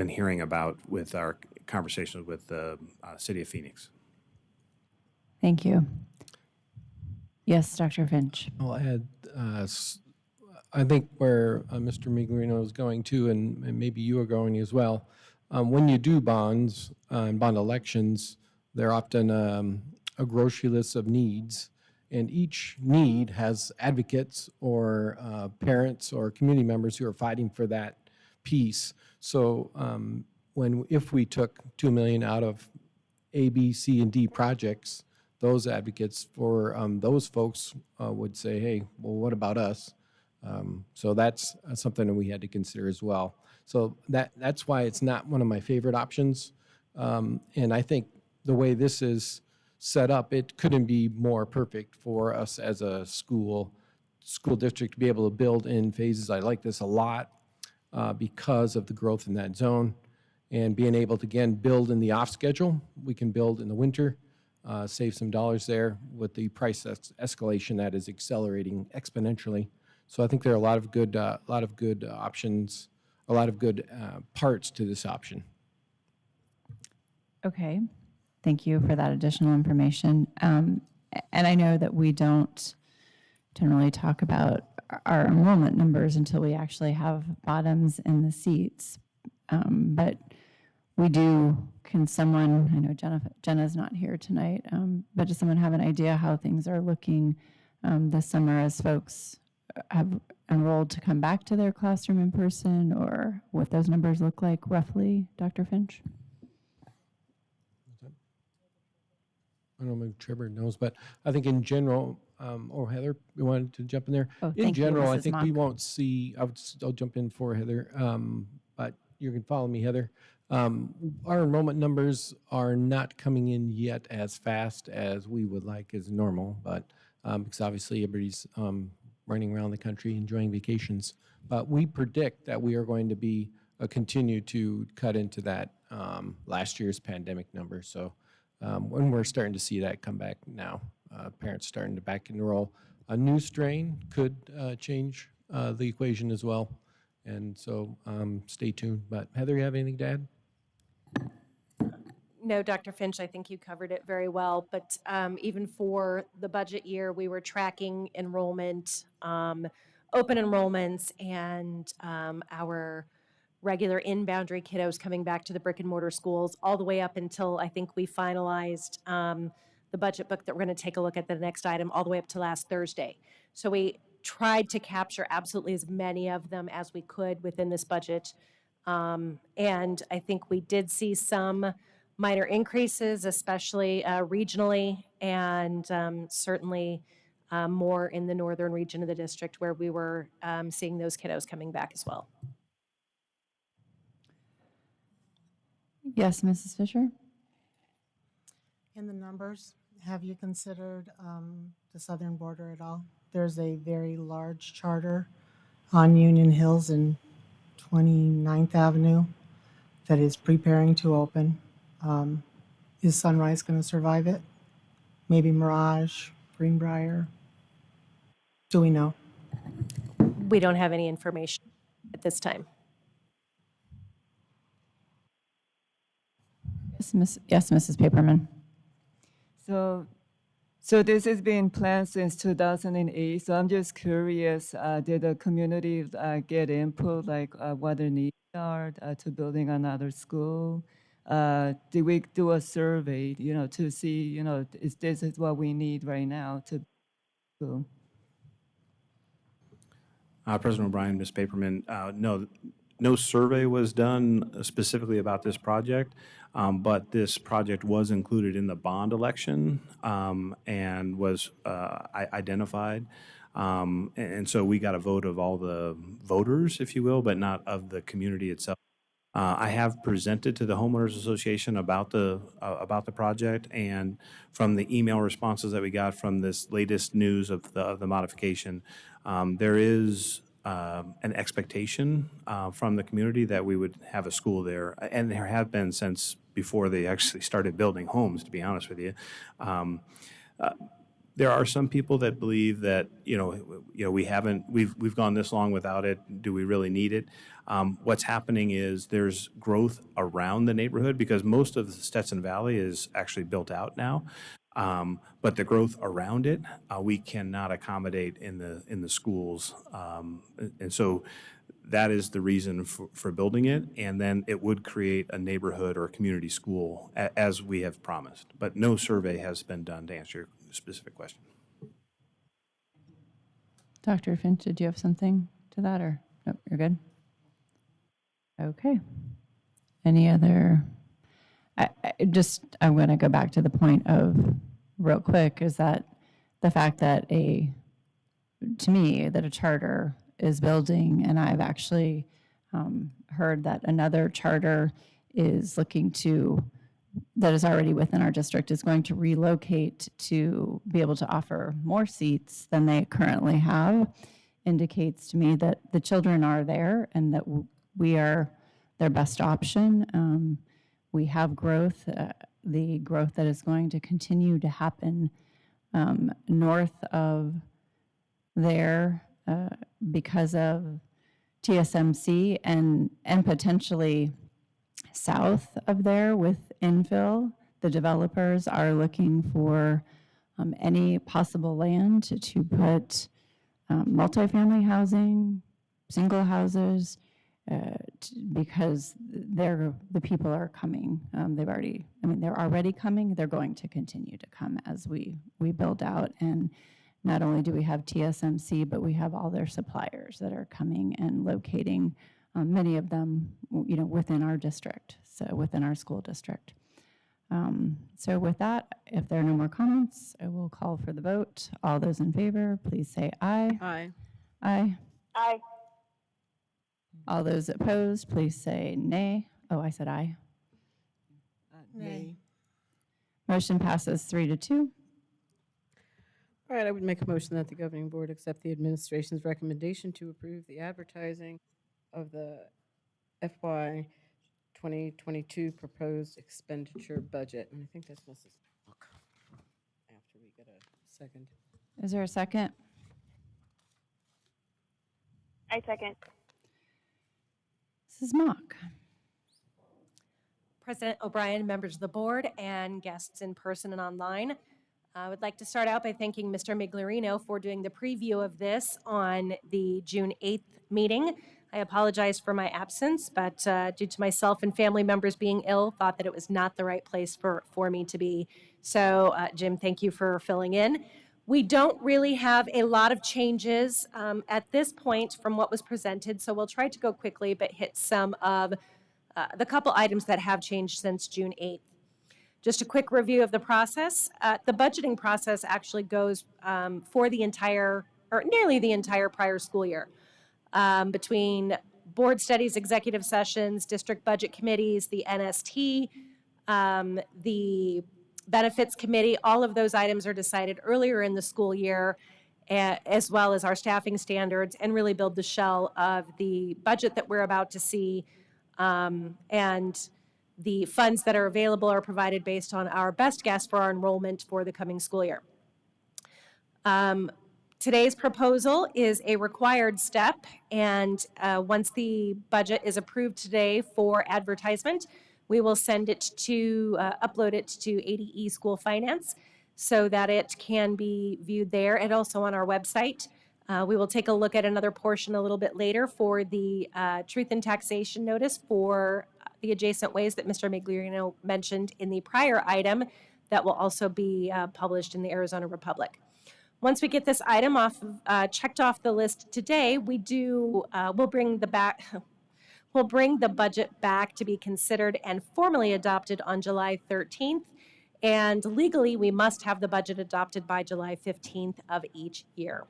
hearing about with our conversations with the City of Phoenix. Thank you. Yes, Dr. Finch. I'll add, I think where Mr. Miglorino is going to, and maybe you are going as well, when you do bonds and bond elections, they're often a grocery list of needs, and each need has advocates or parents or community members who are fighting for that piece. So if we took $2 million out of A, B, C, and D projects, those advocates for those folks would say, hey, well, what about us? So that's something that we had to consider as well. So that's why it's not one of my favorite options. And I think the way this is set up, it couldn't be more perfect for us as a school district to be able to build in phases. I like this a lot because of the growth in that zone and being able to, again, build in the off schedule. We can build in the winter, save some dollars there with the price escalation that is accelerating exponentially. So I think there are a lot of good options, a lot of good parts to this option. Okay. Thank you for that additional information. And I know that we don't generally talk about our enrollment numbers until we actually have bottoms in the seats. But we do, I know Jenna's not here tonight, but does someone have an idea how things are looking this summer as folks have enrolled to come back to their classroom in person, or what those numbers look like roughly, Dr. Finch? I don't know if Trevor knows, but I think in general, or Heather, you wanted to jump in there? Oh, in thank you, general, I Mrs. think we Mock. won't see, I'll jump in for Heather, but you can follow me, Heather. Our enrollment numbers are not coming in yet as fast as we would like as normal, but because obviously everybody's running around the country enjoying vacations. But we predict that we are going to be continue to cut into that last year's pandemic number. So when we're starting to see that come back now, parents starting to back enroll. A new strain could change the equation as well. And so stay tuned. But Heather, you have anything to add? No, Dr. Finch, I think you covered it very well. But even for the budget year, we were tracking enrollment, open enrollments, and our regular in-boundary kiddos coming back to the brick and mortar schools all the way up until I think we finalized the budget book that we're going to take a look at the next item all the way up to last Thursday. So we tried to capture absolutely as many of them as we could within this budget. And I think we did see some minor increases, especially regionally, and certainly more in the northern region of the district where we were seeing those kiddos coming back as well. Yes, Mrs. Fisher? In the numbers, have you considered the southern border at all? There's a very large charter on Union Hills and 29th Avenue that is preparing to open. Is Sunrise going to survive it? Maybe Mirage, Greenbrier? Do we know? We don't have any information at this time. Yes, Mrs. Paperman. So this has been planned since 2008. So I'm just curious, did the community get input, like what their needs are to building another school? Did we do a survey, to see, is this is what we need right now to build? President O'Brien, Ms. Paperman, no survey was done specifically about this project, but this project was included in the bond election and was identified. And so we got a vote of all the voters, if you will, but not of the community itself. I have presented to the Homeowners Association about the project, and from the email responses that we got from this latest news of the modification, there is an expectation from the community that we would have a school there, and there have been since before they actually started building homes, to be honest with you. There are some people that believe that we've gone this long without it. Do we really need it? What's happening is there's growth around the neighborhood because most of the Stetson Valley is actually built out now. But the growth around it, we cannot accommodate in the schools, and so that is the reason for building it. And then it would create a neighborhood or a community school as we have promised. But no survey has been done to answer your specific question. Dr. Finch, did you have something to that, or nope, you're good? Okay. Any other? I'm going to go back to the point of real quick is that the fact that to me, that a charter is building, and I've actually heard that another charter is that is already within our district is going to relocate to be able to offer more seats than they currently have, indicates to me that the children are there and that we are their best option. We have growth, the growth that is going to continue to happen north of there because of TSMC and potentially south of there with infill. The developers are looking for any possible land to put multifamily housing, single houses, because the people are coming. They're already coming. They're going to continue to come as we build out. And not only do we have TSMC, but we have all their suppliers that are coming and locating, many of them, within our district, so within our school district. So with that, if there are no more comments, I will call for the vote. All those in favor, please say aye. Aye. Aye. Aye. All those opposed, please say nay. Oh, I said aye. Nay. Motion passes 3-2. All right, I would make a motion that the governing board accept the administration's recommendation to approve the advertising of the FY 2022 proposed expenditure budget. And I think that's Mrs. Book. After we get a second. Is there a second? I second. Mrs. Mock. President O'Brien, members of the board, and guests in person and online. I would like to start out by thanking Mr. Migliorino for doing the preview of this on the June 8th meeting. I apologize for my absence, but due to myself and family members being ill, thought that it was not the right place for me to be. So, Jim, thank you for filling in. We don't really have a lot of changes at this point from what was presented, so we'll try to go quickly, but hit some of the couple items that have changed since June 8th. Just a quick review of the process. The budgeting process actually goes for the entire, or nearly the entire prior school year, between board studies, executive sessions, district budget committees, the NST, the benefits committee. All of those items are decided earlier in the school year, as well as our staffing standards, and really build the shell of the budget that we're about to see. And the funds that are available are provided based on our best guess for our enrollment for the coming school year. Today's proposal is a required step, and once the budget is approved today for advertisement, we will send it to, upload it to ADE School Finance so that it can be viewed there and also on our website. We will take a look at another portion a little bit later for the truth in taxation notice for the adjacent ways that Mr. Migliorino mentioned in the prior item that will also be published in the Arizona Republic. Once we get this item checked off the list today, we'll bring the budget back to be considered and formally adopted on July 13th. And legally, we must have the budget adopted by July 15th of each year.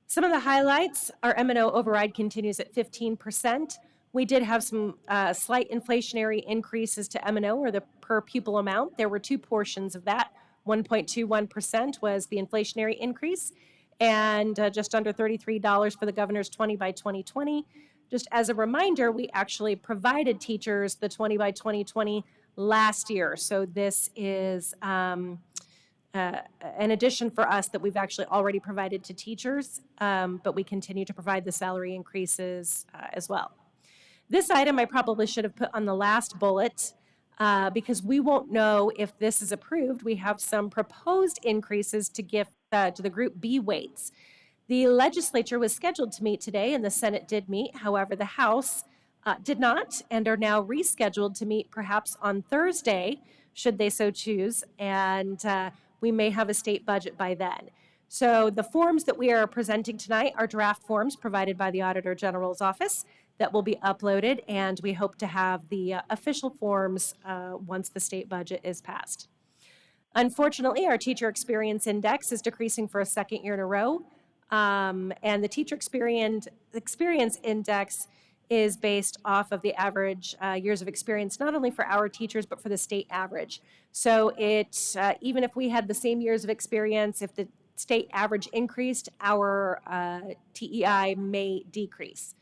Some of the highlights, our M&O override continues at 15%. We did have some slight inflationary increases to M&O, or the per pupil amount. There were two portions of that. 1.21% was the inflationary increase, and just under $33 for the governor's 20 by 2020. Just as a reminder, we actually provided teachers the 20 by 2020 last year. So this is an addition for us that we've actually already provided to teachers, but we continue to provide the salary increases as well. This item I probably should have put on the last bullet because we won't know if this is approved. We have some proposed increases to give to the Group B weights. The legislature was scheduled to meet today and the Senate did meet. However, the House did not and are now rescheduled to meet perhaps on Thursday, should they so choose, and we may have a state budget by then. So the forms that we are presenting tonight are draft forms provided by the Auditor General's office that will be uploaded, and we hope to have the official forms once the state budget is passed. Unfortunately, our teacher experience index is decreasing for a second year in a row, and the teacher experience index is based off of the average years of experience, not only for our teachers, but for the state average. So it, even if we had the same years of experience, if the state average increased, our TEI may decrease.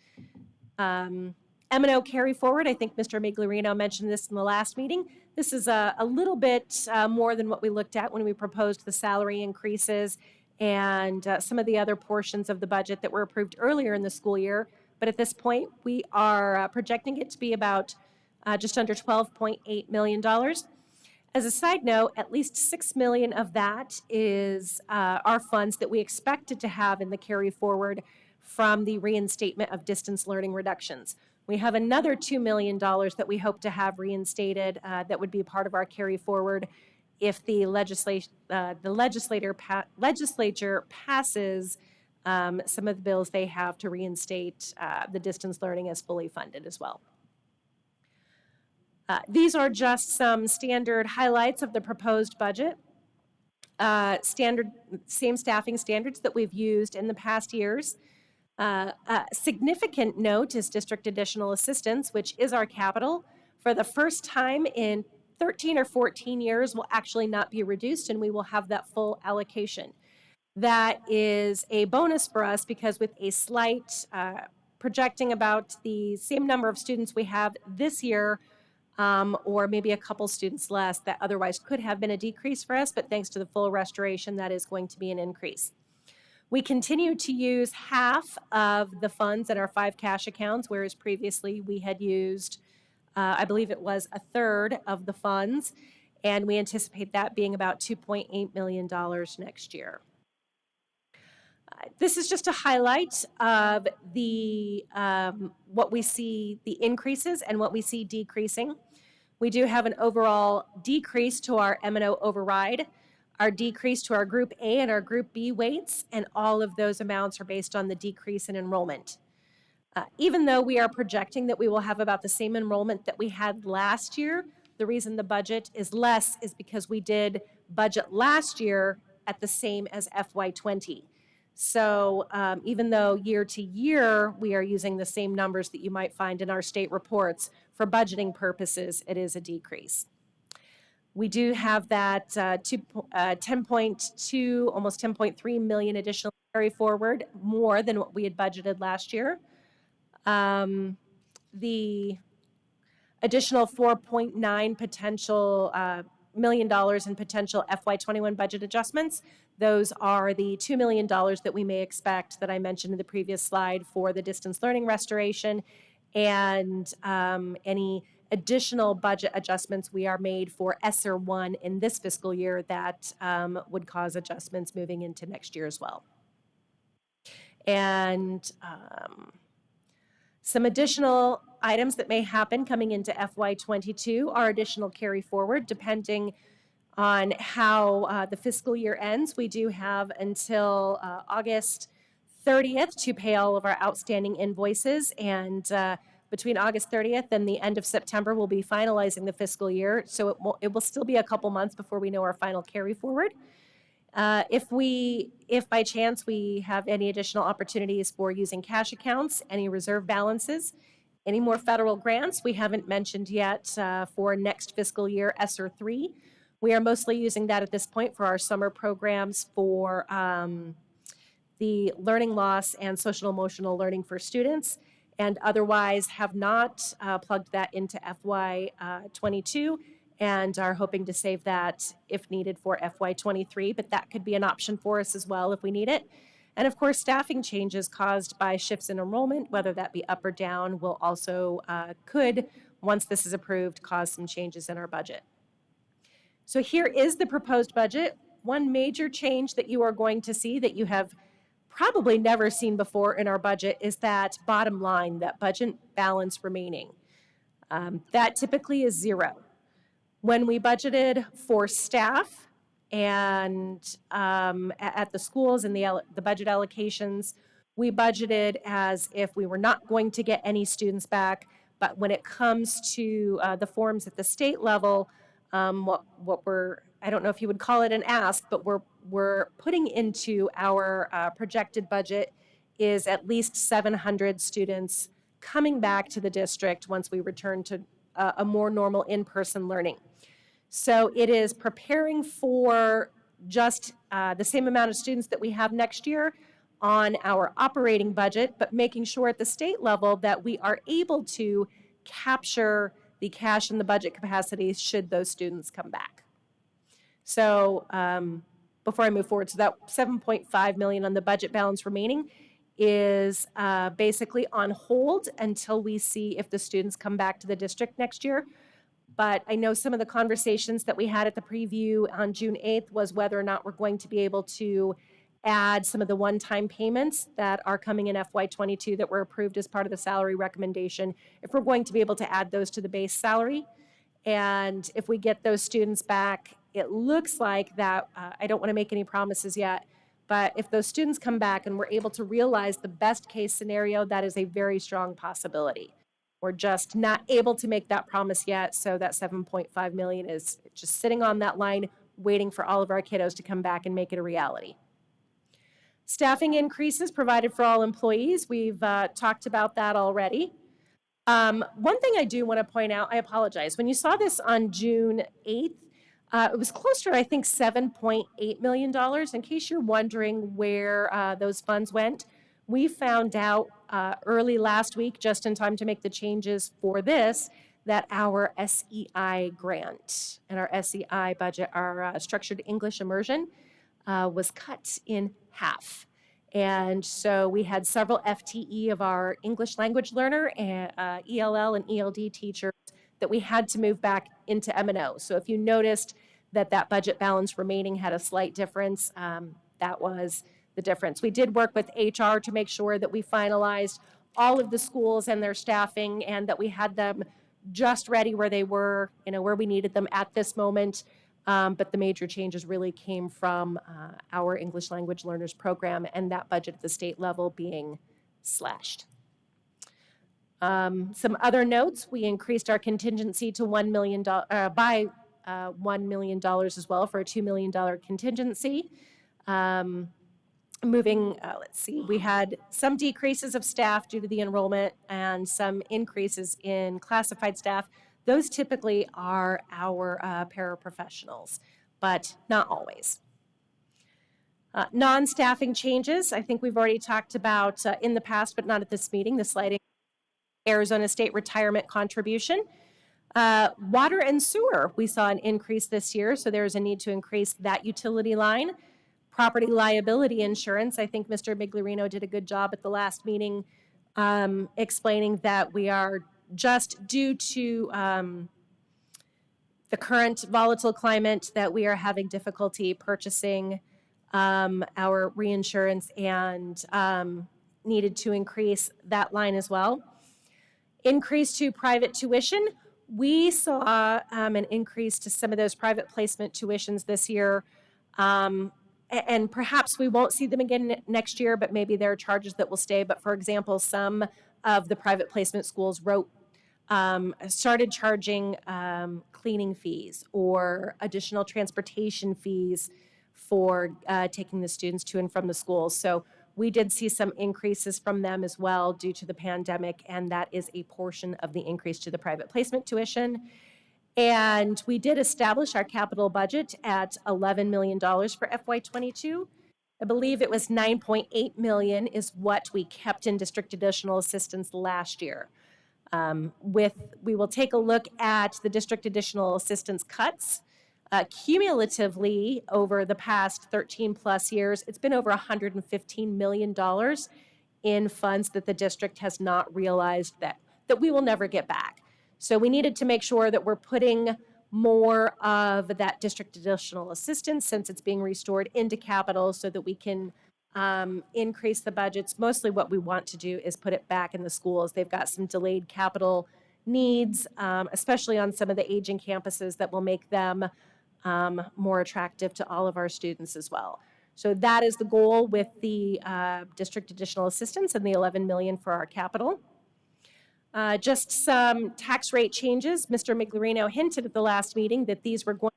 M&O carry forward, I think Mr. Migliorino mentioned this in the last meeting. This is a little bit more than what we looked at when we proposed the salary increases and some of the other portions of the budget that were approved earlier in the school year. But at this point, we are projecting it to be about just under $12.8 million. As a side note, at least $6 million of that is our funds that we expected to have in the carry forward from the reinstatement of distance learning reductions. We have another $2 million that we hope to have reinstated that would be part of our carry forward if the legislature passes some of the bills they have to reinstate the distance learning as fully funded as well. These are just some standard highlights of the proposed budget. Same staffing standards that we've used in the past years. Significant note is district additional assistance, which is our capital. For the first time in 13 or 14 years will actually not be reduced, and we will have that full allocation. That is a bonus for us because with a slight projecting about the same number of students we have this year, or maybe a couple students less that otherwise could have been a decrease for us, but thanks to the full restoration, that is going to be an increase. We continue to use half of the funds in our 5 cash accounts, whereas previously we had used, I believe it was a third of the funds, and we anticipate that being about $2.8 million next year. This is just a highlight of the what we see, the increases and what we see decreasing. We do have an overall decrease to our M&O override, our decrease to our Group A and our Group B weights, and all of those amounts are based on the decrease in enrollment. Even though we are projecting that we will have about the same enrollment that we had last year, the reason the budget is less is because we did budget last year at the same as FY20. So even though year to year we are using the same numbers that you might find in our state reports, for budgeting purposes, it is a decrease. We do have that 10.2, almost 10.3 million additional carry forward, more than what we had budgeted last year. The additional 4.9 potential $1 million in potential FY21 budget adjustments. Those are the $2 million that we may expect that I mentioned in the previous slide for the distance learning restoration, and any additional budget adjustments we are made for ESSER 1 in this fiscal year that would cause adjustments moving into next year as well. And some additional items that may happen coming into FY22 are additional carry forward depending on how the fiscal year ends. We do have until August 30th to pay all of our outstanding invoices, and between August 30th and the end of September, we'll be finalizing the fiscal year, so it will still be a couple months before we know our final carry forward. If by chance we have any additional opportunities for using cash accounts, any reserve balances, any more federal grants, we haven't mentioned yet for next fiscal year, ESSER 3. We are mostly using that at this point for our summer programs for the learning loss and social emotional learning for students, and otherwise have not plugged that into FY22 and are hoping to save that if needed for FY23, but that could be an option for us as well if we need it. And of course, staffing changes caused by shifts in enrollment, whether that be up or down, will also could, once this is approved, cause some changes in our budget. So here is the proposed budget. One major change that you are going to see that you have probably never seen before in our budget is that bottom line, that budget balance remaining. That typically is zero. When we budgeted for staff and at the schools and the budget allocations, we budgeted as if we were not going to get any students back. But when it comes to the forms at the state level, what we're, I don't know if you would call it an ask, but we're putting into our projected budget is at least 700 students coming back to the district once we return to a more normal in-person learning. So it is preparing for just the same amount of students that we have next year on our operating budget, but making sure at the state level that we are able to capture the cash and the budget capacities should those students come back. So before I move forward, so that $7.5 million on the budget balance remaining is basically on hold until we see if the students come back to the district next year. But I know some of the conversations that we had at the preview on June 8th was whether or not we're going to be able to add some of the one-time payments that are coming in FY22 that were approved as part of the salary recommendation, if we're going to be able to add those to the base salary. And if we get those students back, it looks like that, I don't want to make any promises yet, but if those students come back and we're able to realize the best case scenario, that is a very strong possibility. We're just not able to make that promise yet, so that $7.5 million is just sitting on that line, waiting for all of our kiddos to come back and make it a reality. Staffing increases provided for all employees. We've talked about that already. One thing I do want to point out, I apologize. When you saw this on June 8th, it was closer to, I think, $7.8 million. In case you're wondering where those funds went, we found out early last week, just in time to make the changes for this, that our SEI grant and our SEI budget, our structured English immersion, was cut in half. And so we had several FTE of our English language learner and ELL and ELD teachers that we had to move back into M&O. So if you noticed that budget balance remaining had a slight difference, that was the difference. We did work with HR to make sure that we finalized all of the schools and their staffing and that we had them just ready where they were, where we needed them at this moment. But the major changes really came from our English language learners program and that budget at the state level being slashed. Some other notes, we increased our contingency to $1 million by $1 million as well for a $2 million contingency. Let's see, we had some decreases of staff due to the enrollment and some increases in classified staff. Those typically are our paraprofessionals, but not always. Non-staffing changes, I think we've already talked about in the past, but not at this meeting, the sliding Arizona State retirement contribution. Water and sewer, we saw an increase this year, so there's a need to increase that utility line. Property liability insurance, I think Mr. Miglierino did a good job at the last meeting explaining that we are just due to the current volatile climate that we are having difficulty purchasing our reinsurance and needed to increase that line as well. Increase to private tuition. We saw an increase to some of those private placement tuitions this year. And perhaps we won't see them again next year, but maybe there are charges that will stay. But for example, some of the private placement schools started charging cleaning fees or additional transportation fees for taking the students to and from the schools. So we did see some increases from them as well due to the pandemic, and that is a portion of the increase to the private placement tuition. And we did establish our capital budget at $11 million for FY22. I believe it was $9.8 million is what we kept in district additional assistance last year. We will take a look at the district additional assistance cuts. Cumulatively, over the past 13 plus years, it's been over $115 million in funds that the district has not realized that we will never get back. So we needed to make sure that we're putting more of that district additional assistance, since it's being restored, into capital so that we can increase the budgets. Mostly what we want to do is put it back in the schools. They've got some delayed capital needs, especially on some of the aging campuses, that will make them more attractive to all of our students as well. So that is the goal with the district additional assistance and the $11 million for our capital. Just some tax rate changes. Mr. Miglierino hinted at the last meeting that these were going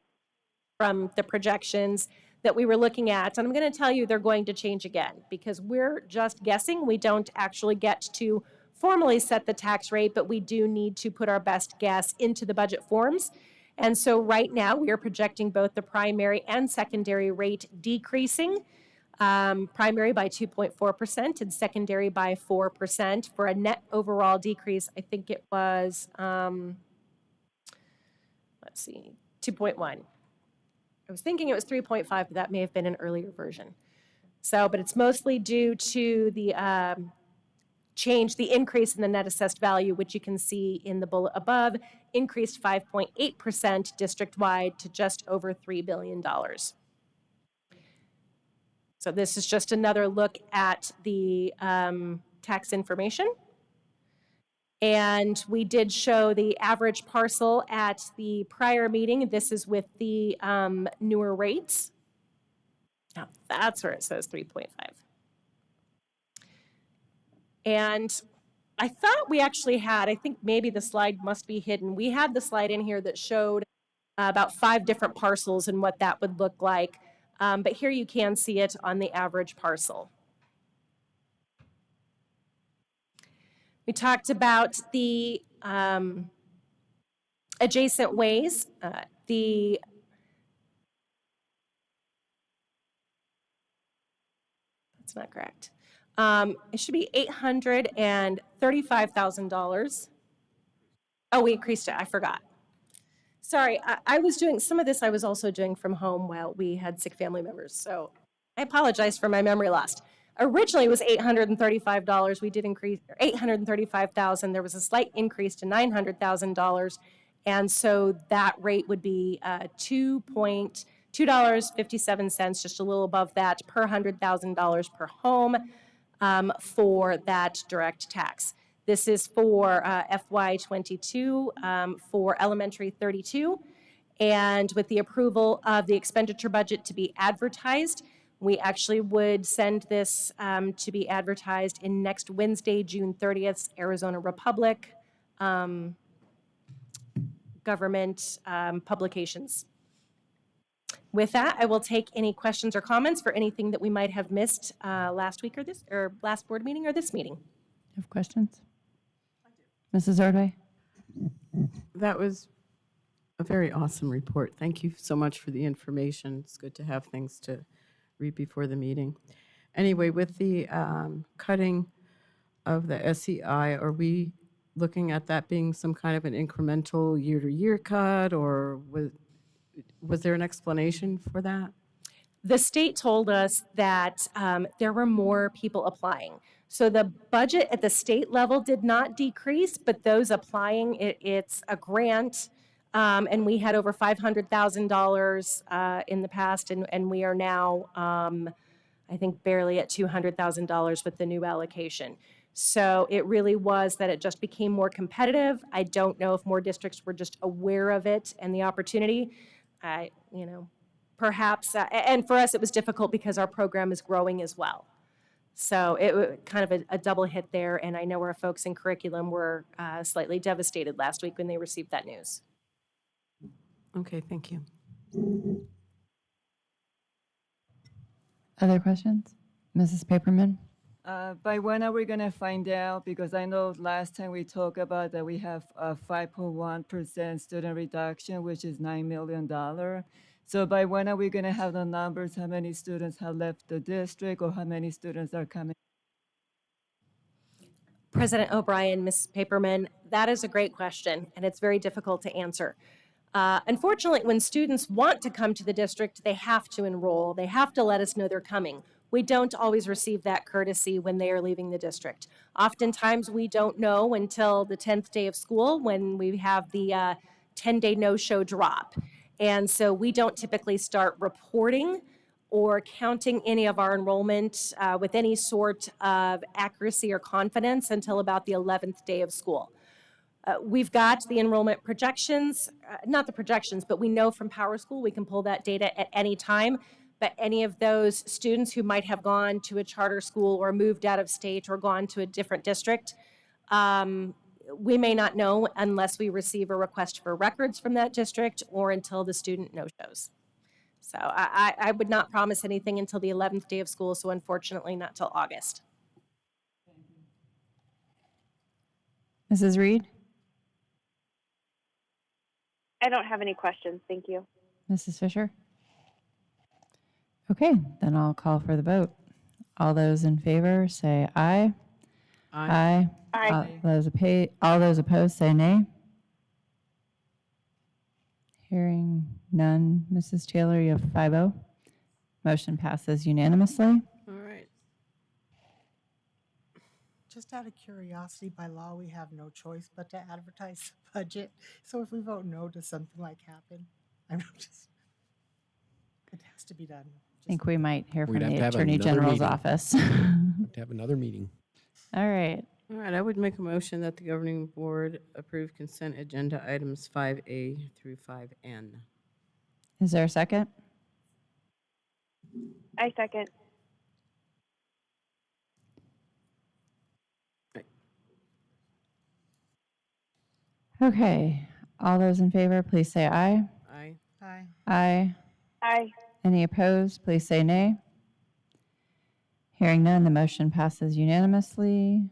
from the projections that we were looking at. And I'm going to tell you they're going to change again because we're just guessing. We don't actually get to formally set the tax rate, but we do need to put our best guess into the budget forms. And so right now we are projecting both the primary and secondary rate decreasing. Primary by 2.4% and secondary by 4% for a net overall decrease. I think it was, 2.1. I was thinking it was 3.5, but that may have been an earlier version. So, but it's mostly due to the the increase in the net assessed value, which you can see in the bullet above, increased 5.8% district-wide to just over $3 billion. So this is just another look at the tax information. And we did show the average parcel at the prior meeting. This is with the newer rates. Now that's where it says 3.5. And I thought we actually had, I think maybe the slide must be hidden. We had the slide in here that showed about 5 different parcels and what that would look like. But here you can see it on the average parcel. We talked about the adjacent ways. That's not correct. It should be $835,000. Oh, we increased it, I forgot. Sorry, I was doing, some of this I was also doing from home while we had sick family members, so I apologize for my memory loss. Originally, it was $835. We did increase, or $835,000. There was a slight increase to $900,000. And so that rate would be $2.57, just a little above that, per $100,000 per home for that direct tax. This is for FY22 for elementary 32. And with the approval of the expenditure budget to be advertised, we actually would send this to be advertised in next Wednesday, June 30th, Arizona Republic government publications. With that, I will take any questions or comments for anything that we might have missed last week or last board meeting or this meeting. Have questions? Mrs. Ordway? That was a very awesome report. Thank you so much for the information. It's good to have things to read before the meeting. Anyway, with the cutting of the SEI, are we looking at that being some kind of an incremental year-to-year cut, or was there an explanation for that? The state told us that there were more people applying. So the budget at the state level did not decrease, but those applying, it's a grant, and we had over $500,000 in the past, and we are now, I think, barely at $200,000 with the new allocation. So it really was that it just became more competitive. I don't know if more districts were just aware of it and the opportunity. Perhaps, and for us, it was difficult because our program is growing as well. So it was kind of a double hit there, and I know our folks in curriculum were slightly devastated last week when they received that news. Okay, thank you. Other questions? Mrs. Paperman? By when are we going to find out? Because I know last time we talked about that we have a 5.1% student reduction, which is $9 million. So by when are we going to have the numbers, how many students have left the district or how many students are coming? President O'Brien, Ms. Paperman, that is a great question, and it's very difficult to answer. Unfortunately, when students want to come to the district, they have to enroll. They have to let us know they're coming. We don't always receive that courtesy when they are leaving the district. Oftentimes, we don't know until the 10th day of school when we have the 10-day no-show drop. And so we don't typically start reporting or counting any of our enrollment with any sort of accuracy or confidence until about the 11th day of school. We've got the enrollment projections, not the projections, but we know from PowerSchool we can pull that data at any time. But any of those students who might have gone to a charter school or moved out of state or gone to a different district, we may not know unless we receive a request for records from that district or until the student no-shows. So I would not promise anything until the 11th day of school, so unfortunately not till August. Mrs. Reed? I don't have any questions. Thank you. Mrs. Fisher? Okay, then I'll call for the vote. All those in favor say aye. Aye. Aye. All those opposed say nay. Hearing none. Mrs. Taylor, you have 5-0. Motion passes unanimously. All right. Just out of curiosity, by law, we have no choice but to advertise the budget. So if we vote no, does something like happen? I'm just, it has to be done. I think we might hear from We'd have the to have Attorney another General's meeting. office. To have another meeting. All right. All right, I would make a motion that the governing board approve consent agenda items 5A through 5N. Is there a second? I second. Okay. All those in favor, please say aye. Aye. Aye. Aye. Aye. Any opposed, please say nay. Hearing none, the motion passes unanimously.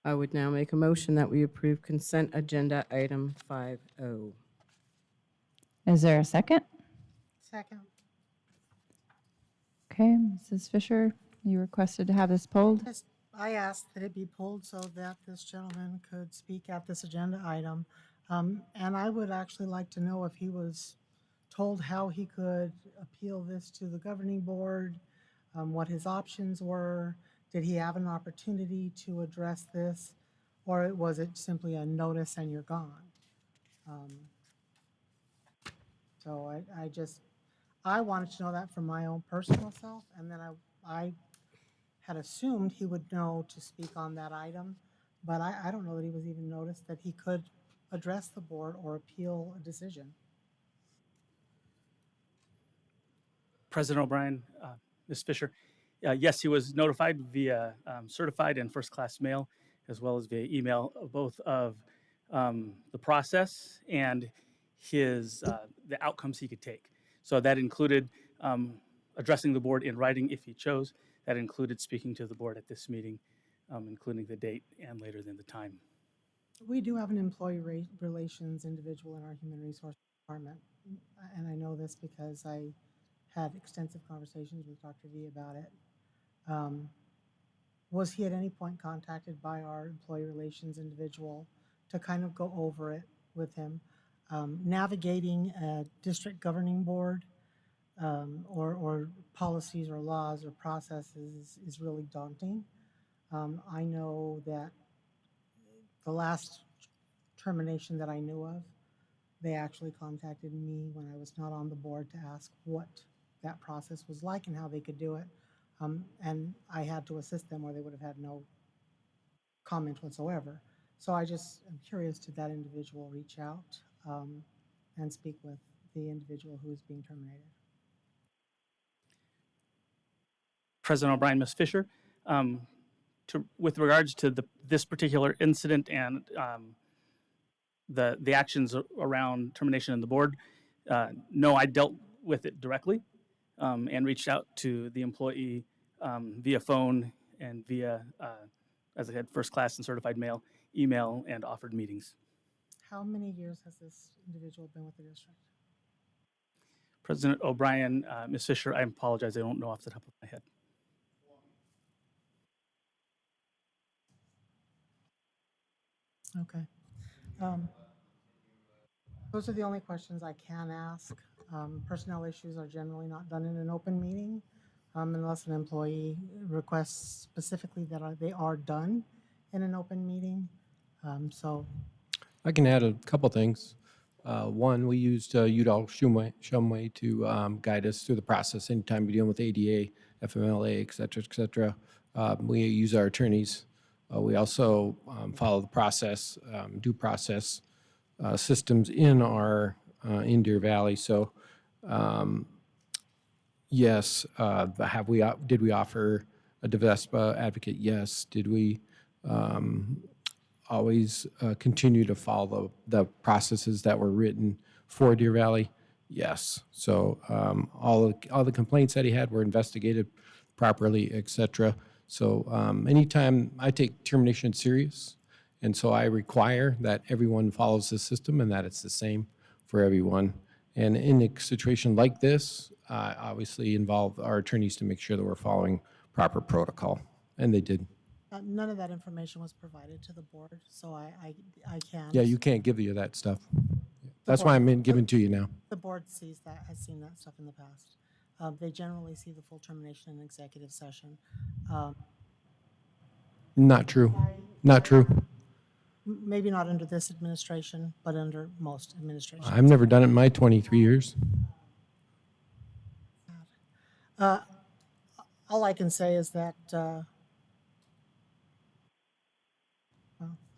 I would now make a motion that we approve consent agenda item 5O. Is there a second? Second. Okay, Mrs. Fisher, You requested to have this pulled? I asked that it be pulled so that this gentleman could speak at this agenda item. And I would actually like to know if he was told how he could appeal this to the governing board, what his options were. Did he have an opportunity to address this? Or was it simply a notice and you're gone? So I wanted to know that for my own personal self, and then I had assumed he would know to speak on that item, but I don't know that he was even noticed that he could address the board or appeal a decision. President O'Brien, Ms. Fisher. Yes, he was notified via certified and first-class mail, as well as via email, both of the process and the outcomes he could take. So that included addressing the board in writing if he chose. That included speaking to the board at this meeting, including the date and later than the time. We do have an employee relations individual in our human resource department, and I know this because I had extensive conversations with Dr. V about it. Was he at any point contacted by our employee relations individual to kind of go over it with him? Navigating a district governing board or policies or laws or processes is really daunting. I know that the last termination that I knew of, they actually contacted me when I was not on the board to ask what that process was like and how they could do it. And I had to assist them, or they would have had no comment whatsoever. So I just am curious, did that individual reach out and speak with the individual who is being terminated? President O'Brien, Ms. Fisher, with regards to this particular incident and the actions around termination in the board, no, I dealt with it directly and reached out to the employee via phone and via, as I said, first class and certified mail, email, and offered meetings. How many years has this individual been with the district? President O'Brien, Ms. Fisher, I apologize, I don't know off the top of my head. Okay. Those are the only questions I can ask. Personnel issues are generally not done in an open meeting unless an employee requests specifically that they are done in an open meeting. So I can add a couple things. One, we used Udall Shumway to guide us through the process anytime we're dealing with ADA, FMLA, et cetera, we use our attorneys. We also follow the process, due process systems in our in Deer Valley. So yes, did we offer a DVUSD advocate? Yes. Did we always continue to follow the processes that were written for Deer Valley? Yes. So all the complaints that he had were investigated properly, et cetera. So anytime I take termination serious, and so I require that everyone follows the system and that it's the same for everyone. And in a situation like this, obviously involve our attorneys to make sure that we're following proper protocol, and they did. none of that information was provided to the board, so I can't. Yeah, you can't give you that stuff. That's why I'm giving to you now. The board sees that, has seen that stuff in the past. They generally see the full termination in executive session. Not true. Not true. Maybe not under this administration, but under most administrations. I've never done it in my 23 years. All I can say is that, well,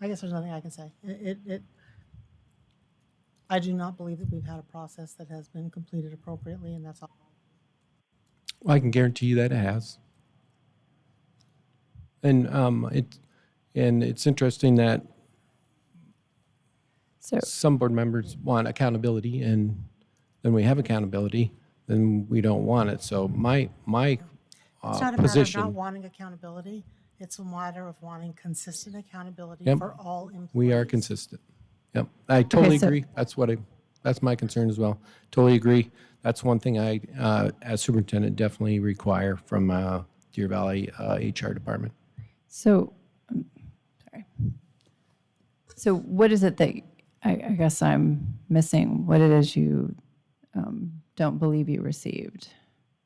I guess there's nothing I can say. I do not believe that we've had a process that has been completed appropriately, and that's all. Well, I can guarantee you that it has. And it's interesting that some board members want accountability, and then we have accountability, then we don't want it. So my It's not a matter of position. not wanting accountability. It's a matter of wanting consistent accountability Yep. for all employees. We are consistent. Yep, I totally so- agree. That's my concern as well. Totally agree. That's one thing I, as superintendent, definitely require from Deer Valley HR department. So, sorry. So what is it that, I guess I'm missing, what it is you don't believe you received?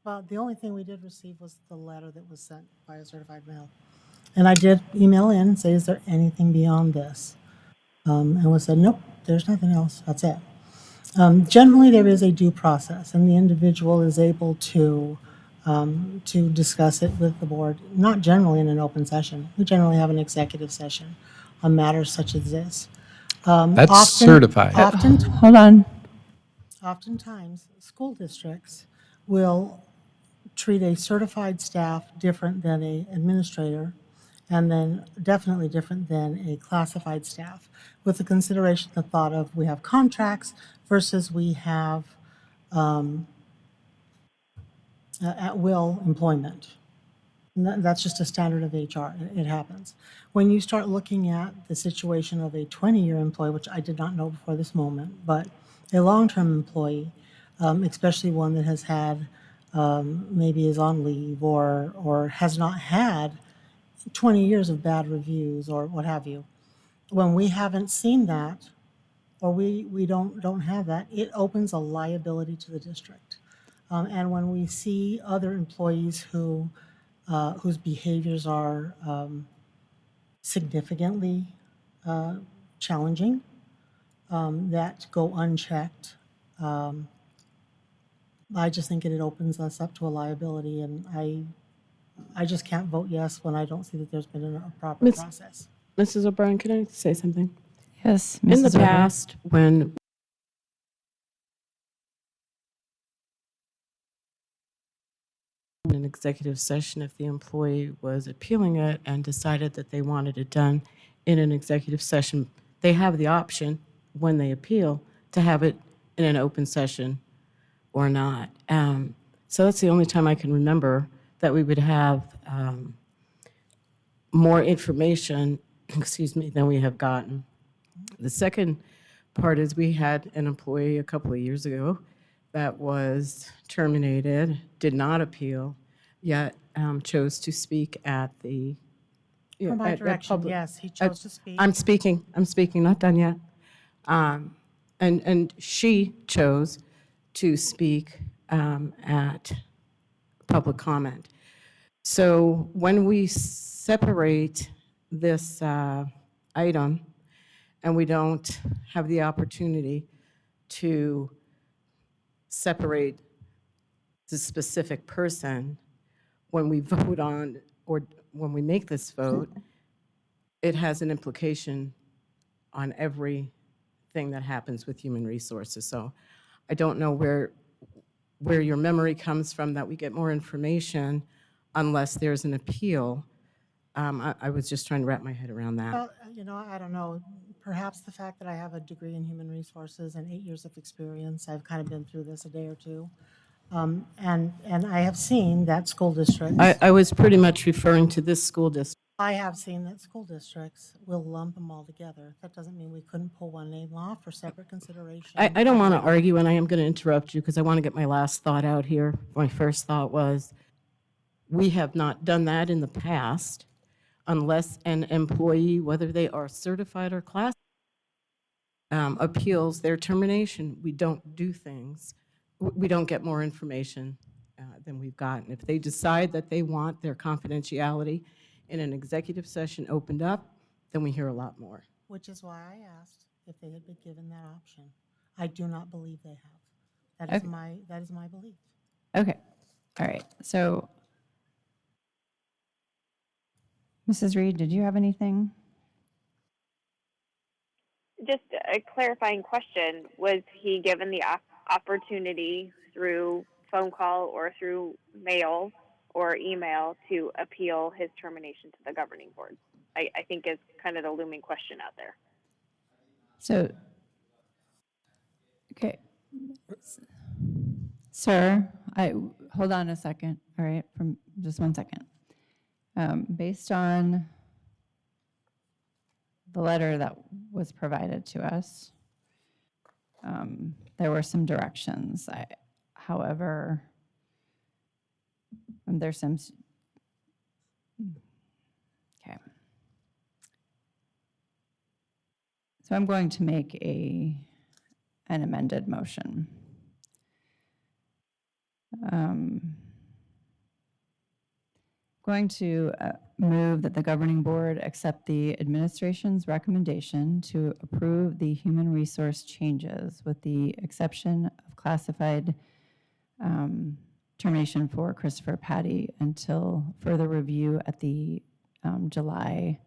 Well, the only thing we did receive was the letter that was sent by a certified mail. And I did email in and say, is there anything beyond this? And was said, nope, there's nothing else, that's it. Generally, there is a due process, and the individual is able to discuss it with the board, not generally in an open session. We generally have an executive session on matters such as this. That's Often- certified. Hold on. Oftentimes, school districts will treat a certified staff different than an administrator, and then definitely different than a classified staff, with the consideration, the thought of we have contracts versus we have at-will employment. And that's just a standard of HR. It happens. When you start looking at the situation of a 20-year employee, which I did not know before this moment, but a long-term employee, especially one that has had, maybe is on leave or has not had 20 years of bad reviews or what have you. When we haven't seen that, or we don't have that, it opens a liability to the district. And when we see other employees whose behaviors are significantly challenging, that go unchecked, I just think it opens us up to a liability, and I just can't vote yes when I don't see that there's been a proper Miss- process. Mrs. O'Brien, can I say something? Yes, In the Mrs. River. past, when in an executive session, if the employee was appealing it and decided that they wanted it done in an executive session, they have the option, when they appeal, to have it in an open session or not. So that's the only time I can remember that we would have more information, excuse me, than we have gotten. The second part is we had an employee a couple of years ago that was terminated, did not appeal, yet chose to speak at the. Per my at direction, public- yes, he at- chose to speak. I'm speaking, not done yet. And she chose to speak at public comment. So when we separate this item and we don't have the opportunity to separate the specific person, when we vote on, or when we make this vote, it has an implication on everything that happens with human resources. So I don't know where your memory comes from that we get more information unless there's an appeal. I was just trying to wrap my head around that. Well, I don't know. Perhaps the fact that I have a degree in human resources and 8 years of experience, I've kind of been through this a day or two. And I have seen that school districts, I was pretty much referring to this school district. I have seen that school districts will lump them all together. That doesn't mean we couldn't pull one name off for separate consideration. I don't want to argue, and I am going to interrupt you because I want to get my last thought out here. My first thought was, we have not done that in the past unless an employee, whether they are certified or class, appeals their termination. We don't do things. We don't get more information than we've gotten. If they decide that they want their confidentiality in an executive session opened up, then we hear a lot more. Which is why I asked if they had been given that option. I do not believe they have. That is my belief. Okay, all right. So, Mrs. Reed, did you have anything? Just a clarifying question. Was he given the opportunity through phone call or through mail or email to appeal his termination to the governing board? I think is kind of the looming question out there. So, okay. Sir, hold on a second, all right, from just 1 second. Based on the letter that was provided to us, there were some directions. However, there's some So I'm going to make an amended motion. Going to move that the governing board accept the administration's recommendation to approve the human resource changes with the exception of classified termination for Christopher Patty until further review at the July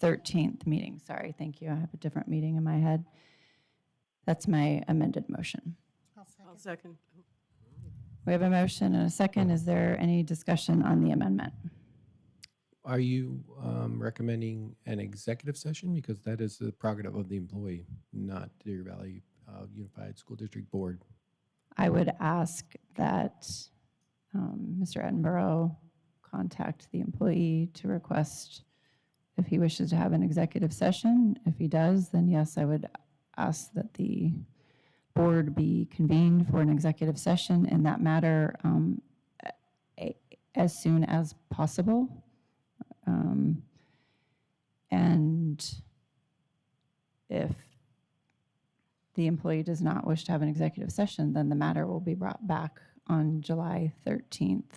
13th meeting. Sorry, thank you. I have a different meeting in my head. That's my amended motion. I'll I'll second. second. We have a motion and a second. Is there any discussion on the amendment? Are you recommending an executive session? Because that is the prerogative of the employee, not Deer Valley Unified School District Board. I would ask that Mr. Edinburgh contact the employee to request if he wishes to have an executive session. If he does, then yes, I would ask that the board be convened for an executive session in that matter as soon as possible. And if the employee does not wish to have an executive session, then the matter will be brought back on July 13th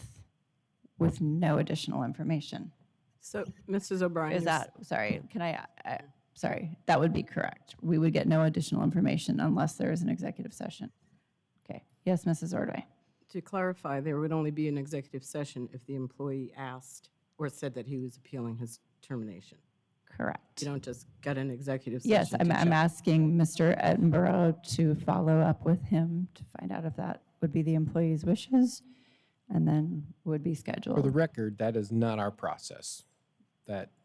with no additional information. So, Mrs. O'Brien. Is you're that, sorry, can sorry, that would be correct. We would get no additional information unless there is an executive session. Okay, yes, Mrs. Ordway. To clarify, there would only be an executive session if the employee asked or said that he was appealing his termination. Correct. You don't just get an executive session. Yes, to I'm check. asking Mr. Edinburgh to follow up with him to find out if that would be the employee's wishes and then would be For the scheduled. record, that is not our process.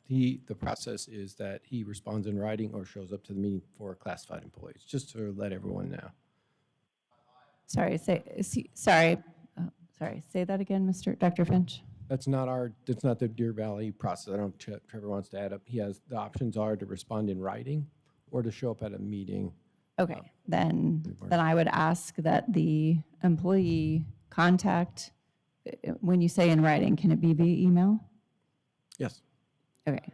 The process is that he responds in writing or shows up to the meeting for classified employees, just to let everyone know. Sorry, say that again, Dr. Finch. That's not the Deer Valley process. I don't know if Trevor wants to add up. The options are to respond in writing or to show up at a meeting. Okay, then I would ask that the employee contact, when you say in writing, can it be via email? Yes. Okay.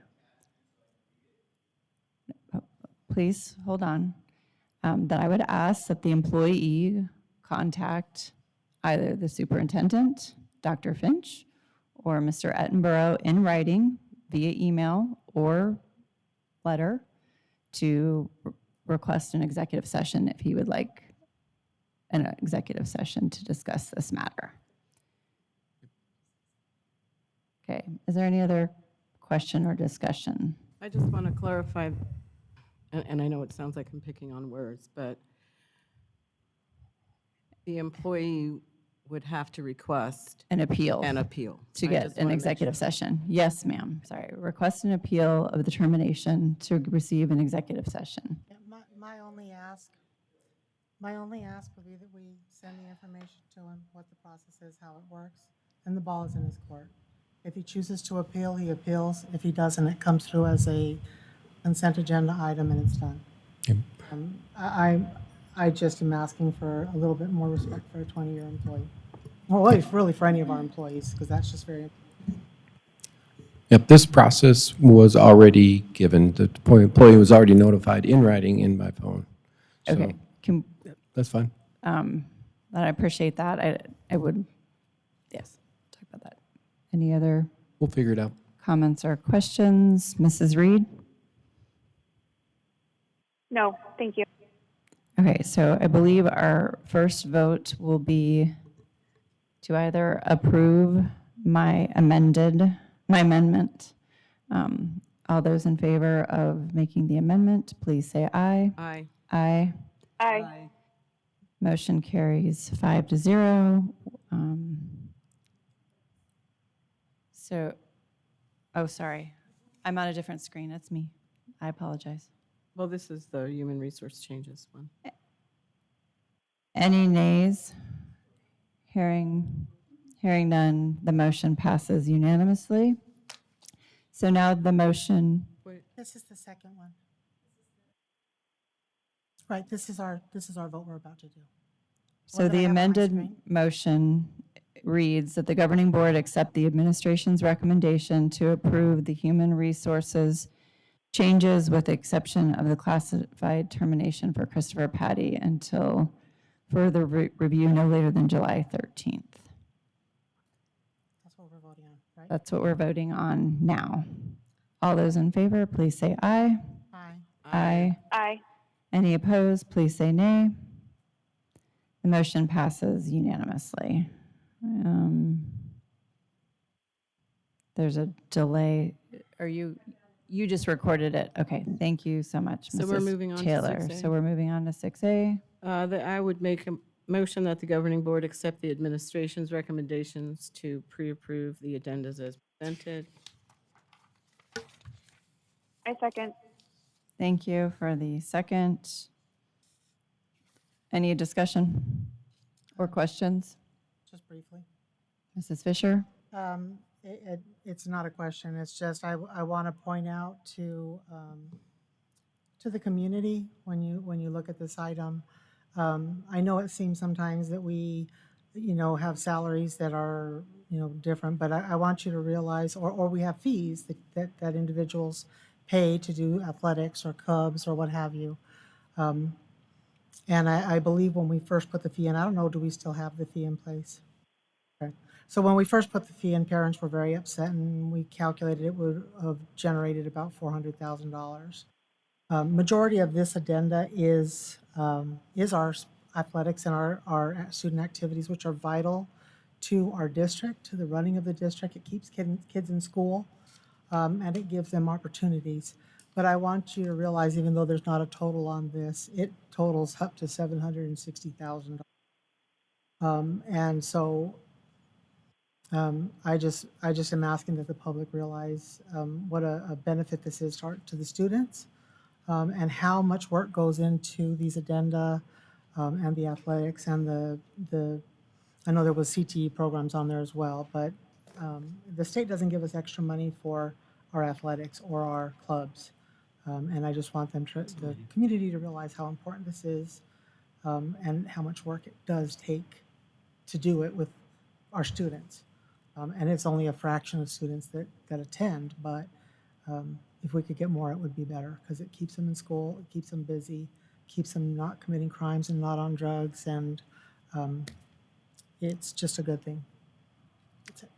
Please, hold on. That I would ask that the employee contact either the superintendent, Dr. Finch, or Mr. Edinburgh in writing via email or letter to request an executive session if he would like an executive session to discuss this matter. Okay, is there any other question or discussion? I just want to clarify, and I know it sounds like I'm picking on words, but the employee would have to request An appeal. an appeal. To I get just an wanna make executive sure. session. Yes, ma'am. Sorry. Request an appeal of the termination to receive an executive session. Yeah, my only ask would be that we send the information to him, what the process is, how it works, and the ball is in his court. If he chooses to appeal, he appeals. If he doesn't, it comes through as a consent agenda item and it's done. Yep. I just am asking for a little bit more respect for a 20-year employee. Well, really for any of our employees, because that's just very, Yep, this process was already given. The employee was already notified in writing in by phone. So Okay. that's fine. I appreciate that. I would, yes, talk about that. Any other We'll figure it out. comments or questions? Mrs. Reed? No, thank you. Okay, so I believe our first vote will be to either approve my amendment. All those in favor of making the amendment, please say aye. Aye. Aye. Aye. Motion carries 5-0. Sorry. I'm on a different screen. It's me. I apologize. Well, this is the human resource changes one. Any nays? Hearing none, the motion passes unanimously. So now the motion, this is the second one. Right, this is our vote we're about to do. so What did I the have on my amended screen? motion reads that the governing board accept the administration's recommendation to approve the human resources changes with the exception of the classified termination for Christopher Patty until further review no later than July 13th. That's what we're voting on, right? That's what we're voting on now. All those in favor, please say aye. Aye. Aye. Aye. Any opposed, please say nay. The motion passes unanimously. There's a delay. You just recorded it. Okay, thank you so much, So we're Mrs. moving on to Taylor. 6A. So we're moving on to 6A. I would make a motion that the governing board accept the administration's recommendations to pre-approve the addendas as presented. I second. Thank you for the second. Any discussion or questions? Just briefly. Mrs. Fisher? It's not a question, it's just I want to point out to the community when you look at this item. I know it seems sometimes that we, have salaries that are, different, but I want you to realize, or we have fees that individuals pay to do athletics or clubs or what have you. And I believe when we first put the fee in, I don't know, do we still have the fee in place? Okay. So when we first put the fee in, parents were very upset, and we calculated it would have generated about $400,000. Majority of this addenda is our athletics and our student activities, which are vital to our district, to the running of the district. It keeps kids in school, and it gives them opportunities. But I want you to realize, even though there's not a total on this, it totals up to $760,000. And so I just am asking that the public realize what a benefit this is to the students, and how much work goes into these addenda and the athletics and the I know there was CTE programs on there as well, but the state doesn't give us extra money for our athletics or our clubs. And I just want the community to realize how important this is, and how much work it does take to do it with our students. And it's only a fraction of students that attend, but if we could get more, it would be better, because it keeps them in school, it keeps them busy, keeps them not committing crimes and not on drugs, and it's just a good thing. That's it.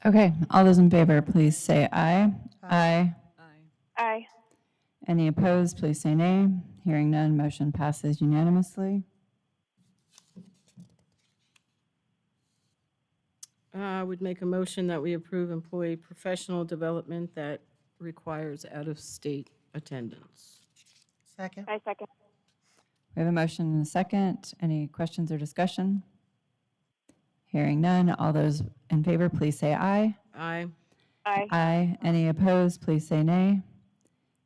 Okay, all those in favor, please say aye. Aye. Aye. Any opposed, please say nay. Hearing none, motion passes unanimously. I would make a motion that we approve employee professional development that requires out-of-state attendance. Second. I second. We have a motion and a second. Any questions or discussion? Hearing none, all those in favor, please say aye. Aye. Aye. Aye. Any opposed, please say nay.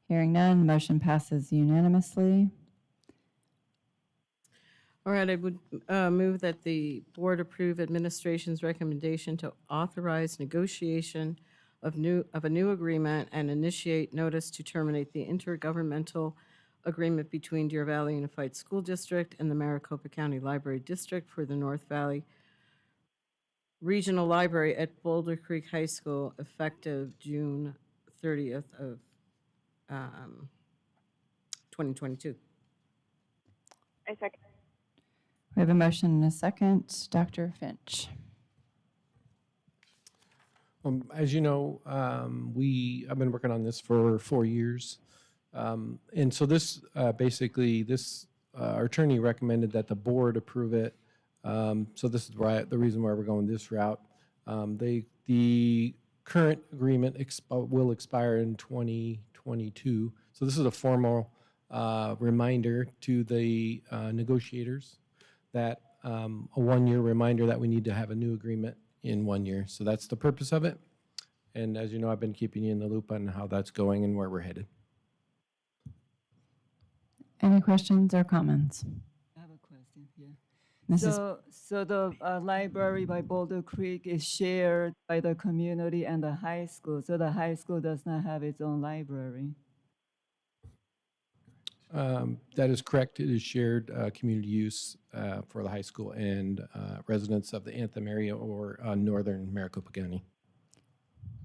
Hearing none, motion passes unanimously. All right, I would move that the board approve administration's recommendation to authorize negotiation of a new agreement and initiate notice to terminate the intergovernmental agreement between Deer Valley Unified School District and the Maricopa County Library District for the North Valley Regional Library at Boulder Creek High School, effective June 30th of 2022. I second. We have a motion and a second. Dr. Finch. As you know, I've been working on this for 4 years. And so this, basically, our attorney recommended that the board approve it. So this is the reason why we're going this route. The current agreement will expire in 2022. So this is a formal reminder to the negotiators that a 1-year reminder that we need to have a new agreement in 1 year. So that's the purpose of it. And as you know, I've been keeping you in the loop on how that's going and where we're headed. Any questions or comments? I have a question, yeah. Mrs. So the library by Boulder Creek is shared by the community and the high school. So the high school does not have its own library. That is correct. It is shared community use for the high school and residents of the Anthem area or northern Maricopa County.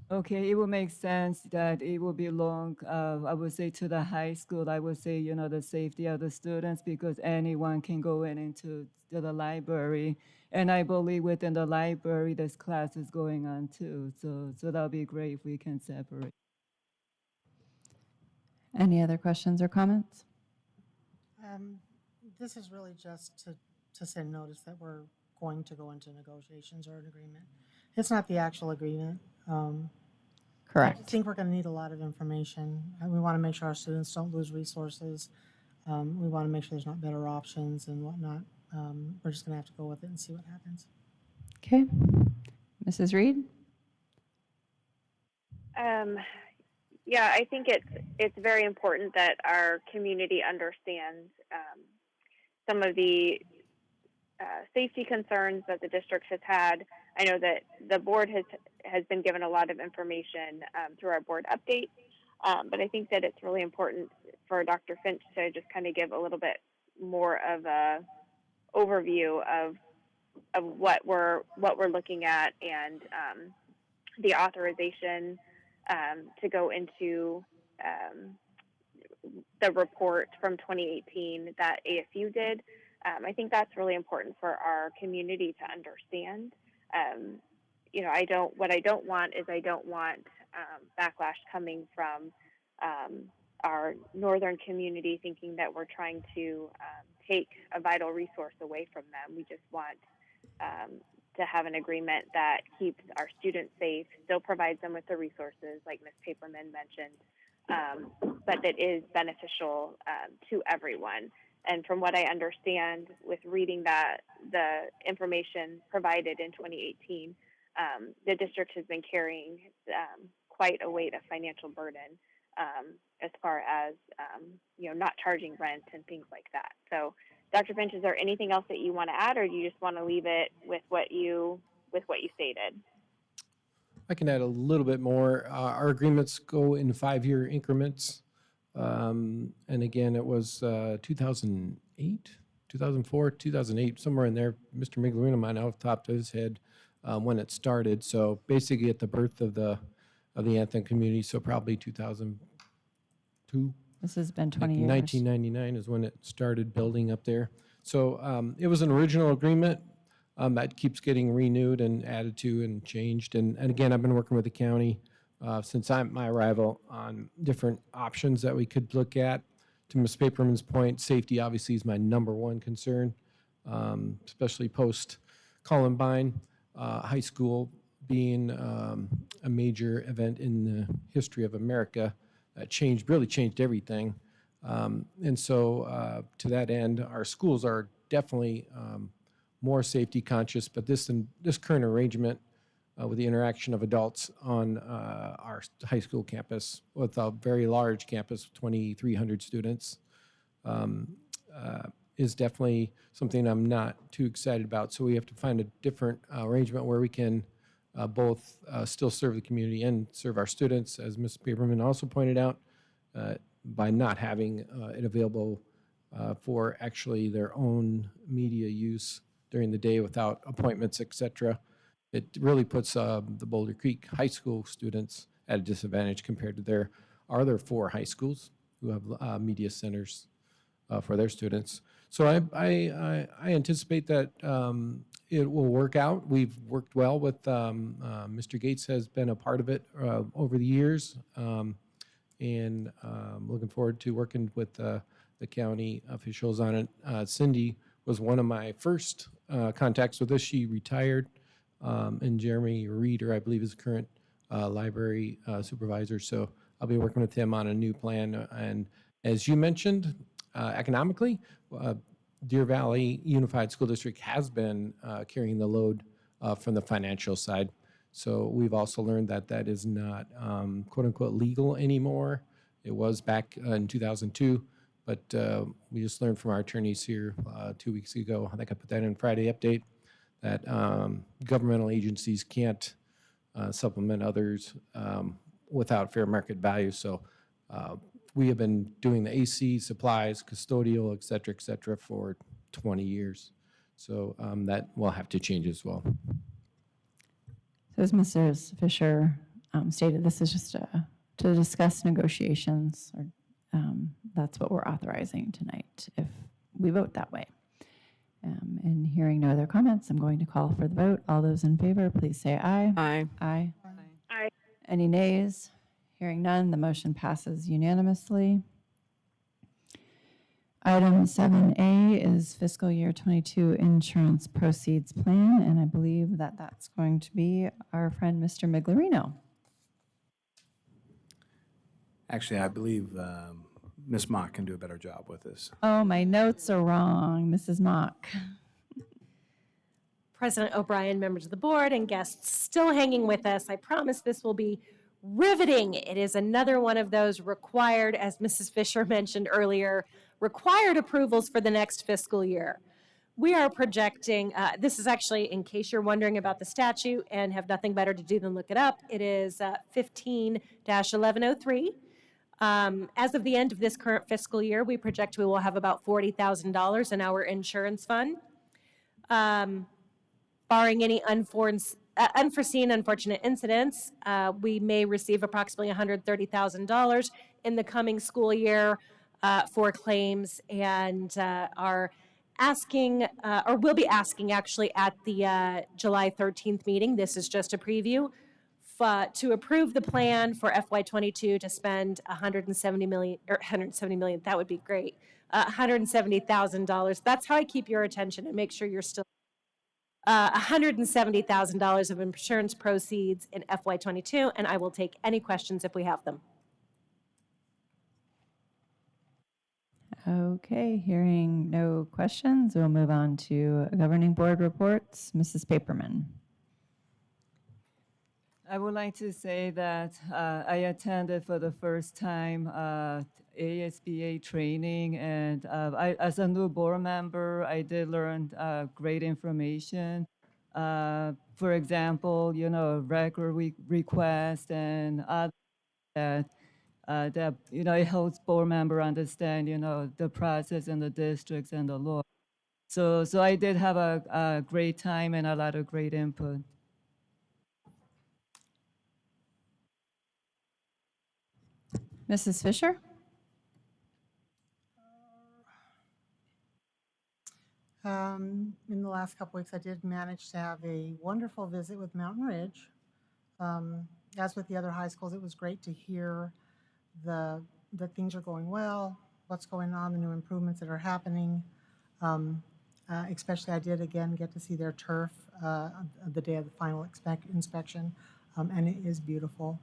Okay, it will make sense that it will belong, I would say, to the high school. I would say, the safety of the students because anyone can go into the library. And I believe within the library, this class is going on too. So that'll be great if we can separate. Any other questions or comments? This is really just to send notice that we're going to go into negotiations or an agreement. It's not the actual agreement. I Correct. think we're going to need a lot of information. And we want to make sure our students don't lose resources. We want to make sure there's not better options and whatnot. We're just going to have to go with it and see what happens. Okay. Mrs. Reed? Yeah, I think it's very important that our community understands some of the safety concerns that the district has had. I know that the board has been given a lot of information through our board update, but I think that it's really important for Dr. Finch to just kind of give a little bit more of a overview of what we're looking at and the authorization to go into the report from 2018 that ASU did. I think that's really important for our community to understand. What I don't want is backlash coming from our northern community thinking that we're trying to take a vital resource away from them. We just want to have an agreement that keeps our students safe, still provides them with the resources like Ms. Paperman mentioned, but that is beneficial to everyone. And from what I understand with reading the information provided in 2018, the district has been carrying quite a weight of financial burden as far as not charging rent and things like that. So, Dr. Finch, is there anything else that you want to add, or do you just want to leave it with what you stated? I can add a little bit more. Our agreements go in 5-year increments. And again, it was 2008, 2004, 2008, somewhere in there. Mr. Miglorino might know off the top of his head when it started. So basically at the birth of the Anthem community, so probably 2002. This has been Like 20 years. 1999 is when it started building up there. So it was an original agreement that keeps getting renewed and added to and changed. And again, I've been working with the county since my arrival on different options that we could look at. To Ms. Paperman's point, safety obviously is my number one concern, especially post-Columbine. High school being a major event in the history of America really changed everything. And so to that end, our schools are definitely more safety conscious, but this current arrangement with the interaction of adults on our high school campus with a very large campus, 2,300 students, is definitely something I'm not too excited about. So we have to find a different arrangement where we can both still serve the community and serve our students, as Ms. Paperman also pointed out, by not having it available for actually their own media use during the day without appointments, et cetera. It really puts the Boulder Creek High School students at a disadvantage compared to their other 4 high schools who have media centers for their students. So I anticipate that it will work out. We've worked well with Mr. Gates has been a part of it over the years, and looking forward to working with the county officials on it. Cindy was one of my first contacts with this. She retired, and Jeremy Reeder, I believe, is current library supervisor. So I'll be working with him on a new plan. And as you mentioned, economically, Deer Valley Unified School District has been carrying the load from the financial side. So we've also learned that that is not quote unquote legal anymore. It was back in 2002, but we just learned from our attorneys here 2 weeks ago, I think I put that in Friday update, that governmental agencies can't supplement others without fair market value. So we have been doing the AC, supplies, custodial, et cetera, for 20 years. So that will have to change as well. So as Mr. Fisher stated, this is just to discuss negotiations, or that's what we're authorizing tonight if we vote that way. And hearing no other comments, I'm going to call for the vote. All those in favor, please say aye. Aye. Aye. Aye. Any nays? Hearing none, the motion passes unanimously. Item 7A is fiscal year 22 insurance proceeds plan, and I believe that that's going to be our friend, Mr. Miglerino. Actually, I believe Ms. Mock can do a better job with this. Oh, my notes are wrong, Mrs. Mock. President O'Brien, members of the board, and guests still hanging with us. I promise this will be riveting. It is another one of those required, as Mrs. Fisher mentioned earlier, required approvals for the next fiscal year. We are projecting, this is actually, in case you're wondering about the statute and have nothing better to do than look it up, it is 15-1103. As of the end of this current fiscal year, we project we will have about $40,000 in our insurance fund. Barring any unforeseen unfortunate incidents, we may receive approximately $130,000 in the coming school year for claims, and are asking, or will be asking actually at the July 13th meeting, this is just a preview, to approve the plan for FY22 to spend $170 million, that would be great, $170,000. That's how I keep your attention and make sure you're still $170,000 of insurance proceeds in FY22, and I will take any questions if we have them. Okay, hearing no questions, we'll move on to governing board reports. Mrs. Paperman. I would like to say that I attended for the first time ASBA training, and as a new board member, I did learn great information. For example, record request and other that it helps board member understand, the process and the districts and the law. So I did have a great time and a lot of great input. Mrs. Fisher? In the last couple weeks, I did manage to have a wonderful visit with Mountain Ridge. As with the other high schools, it was great to hear that things are going well, what's going on, the new improvements that are happening. Especially, I did again get to see their turf the day of the final inspection, and it is beautiful.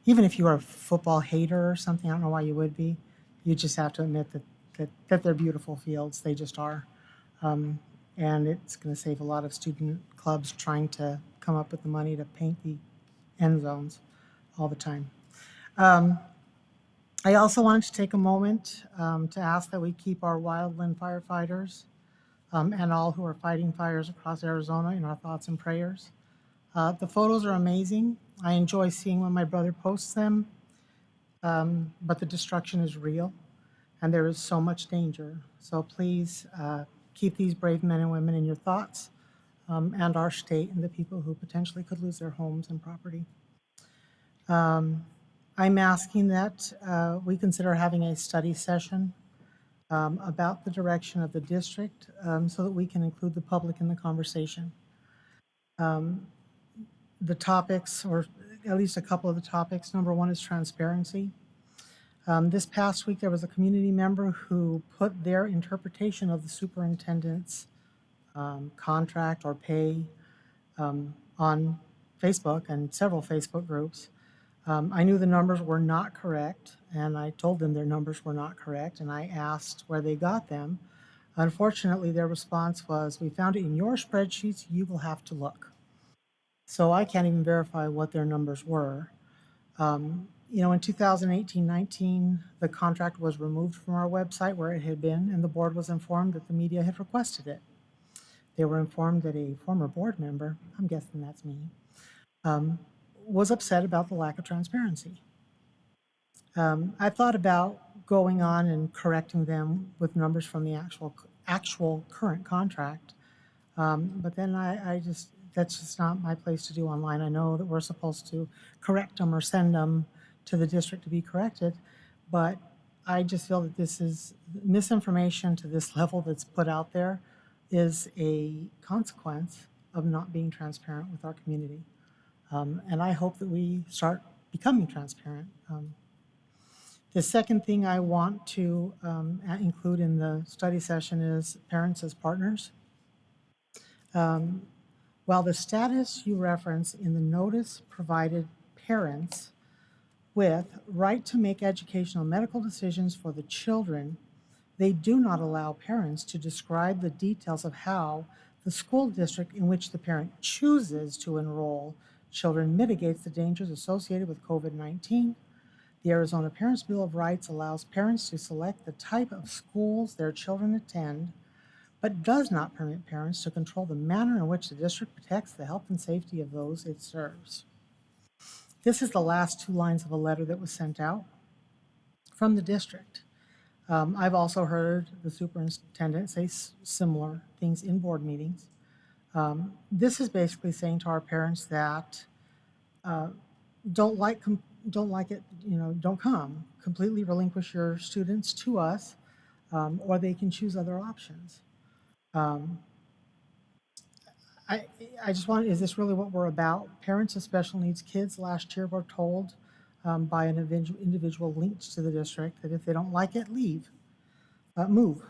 Even if you are a football hater or something, I don't know why you would be, you just have to admit that they're beautiful fields. They just are. And it's going to save a lot of student clubs trying to come up with the money to paint the end zones all the time. I also wanted to take a moment to ask that we keep our wildland firefighters and all who are fighting fires across Arizona in our thoughts and prayers. The photos are amazing. I enjoy seeing when my brother posts them, but the destruction is real and there is so much danger. So please keep these brave men and women in your thoughts, and our state and the people who potentially could lose their homes and property. I'm asking that we consider having a study session about the direction of the district so that we can include the public in the conversation. The topics, or at least a couple of the topics, number one is transparency. This past week, there was a community member who put their interpretation of the superintendent's contract or pay on Facebook and several Facebook groups. I knew the numbers were not correct, and I told them their numbers were not correct, and I asked where they got them. Unfortunately, their response was, "We found it in your spreadsheets, you will have to look." So I can't even verify what their numbers were. In 2018-19, the contract was removed from our website where it had been, and the board was informed that the media had requested it. They were informed that a former board member, I'm guessing that's me, was upset about the lack of transparency. I thought about going on and correcting them with numbers from the actual current contract. But then that's just not my place to do online. I know that we're supposed to correct them or send them to the district to be corrected, but I just feel that this is misinformation to this level that's put out there is a consequence of not being transparent with our community. And I hope that we start becoming transparent. The second thing I want to include in the study session is parents as partners. While the status you reference in the notice provided parents with right to make educational and medical decisions for the children, they do not allow parents to describe the details of how the school district in which the parent chooses to enroll children mitigates the dangers associated with COVID-19. The Arizona Parents' Bill of Rights allows parents to select the type of schools their children attend, but does not permit parents to control the manner in which the district protects the health and safety of those it serves. This is the last two lines of a letter that was sent out from the district. I've also heard the superintendent say similar things in board meetings. This is basically saying to our parents that don't like it, don't come. Completely relinquish your students to us, or they can choose other options. I just want, is this really what we're about? Parents of special needs kids last year were told by an individual linked to the district that if they don't like it, leave, move.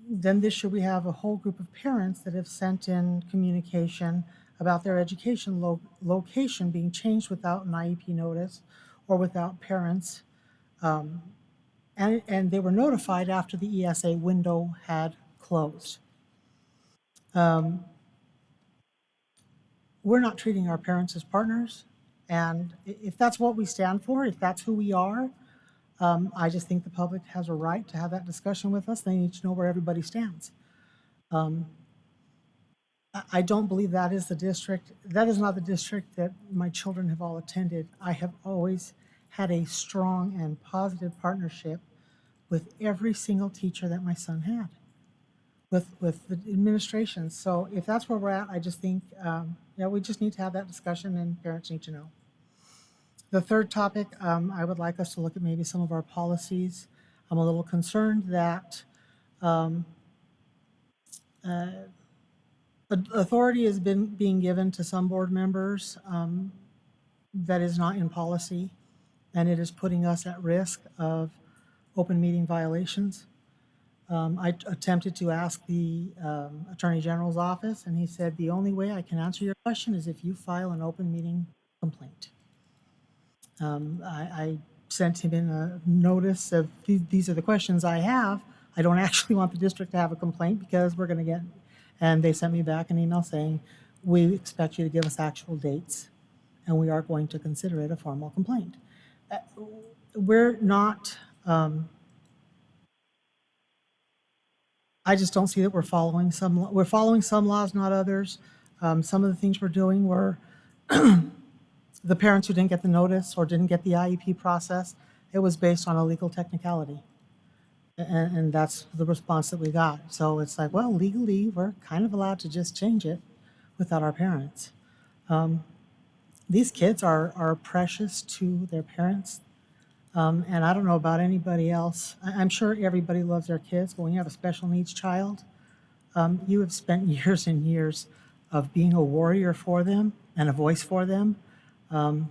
Then this year we have a whole group of parents that have sent in communication about their education location being changed without an IEP notice or without parents. And they were notified after the ESA window had closed. We're not treating our parents as partners. And if that's what we stand for, if that's who we are, I just think the public has a right to have that discussion with us. They need to know where everybody stands. I don't believe that is the district. That is not the district that my children have all attended. I have always had a strong and positive partnership with every single teacher that my son had, with the administration. So if that's where we're at, I just think, we just need to have that discussion and parents need to know. The third topic, I would like us to look at maybe some of our policies. I'm a little concerned that authority has been being given to some board members that is not in policy, and it is putting us at risk of open meeting violations. I attempted to ask the Attorney General's office, and he said, the only way I can answer your question is if you file an open meeting complaint. I sent him in a notice of these are the questions I have. I don't actually want the district to have a complaint because we're going to get, and they sent me back an email saying, we expect you to give us actual dates and we are going to consider it a formal complaint. We're not, I just don't see that we're following some laws, not others. Some of the things we're doing were the parents who didn't get the notice or didn't get the IEP process, it was based on a legal technicality. And that's the response that we got. So it's like, well, legally, we're kind of allowed to just change it without our parents. These kids are precious to their parents. And I don't know about anybody else. I'm sure everybody loves their kids, but when you have a special needs child, you have spent years and years of being a warrior for them and a voice for them. And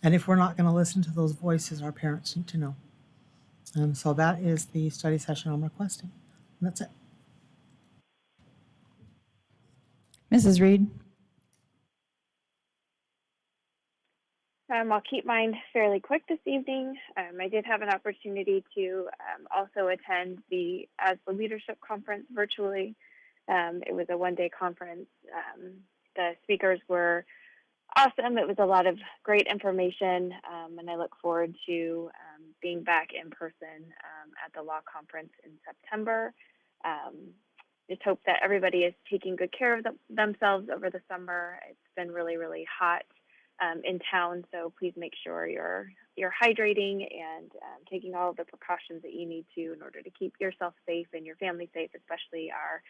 if we're not going to listen to those voices, our parents need to know. So that is the study session I'm requesting. And that's it. Mrs. Reed? I'll keep mine fairly quick this evening. I did have an opportunity to also attend the ASLA Leadership Conference virtually. It was a one-day conference. The speakers were awesome. It was a lot of great information, and I look forward to being back in person at the law conference in September. Just hope that everybody is taking good care of themselves over the summer. It's been really, really hot in town. So please make sure you're hydrating and taking all of the precautions that you need to in order to keep yourself safe and your family safe, especially our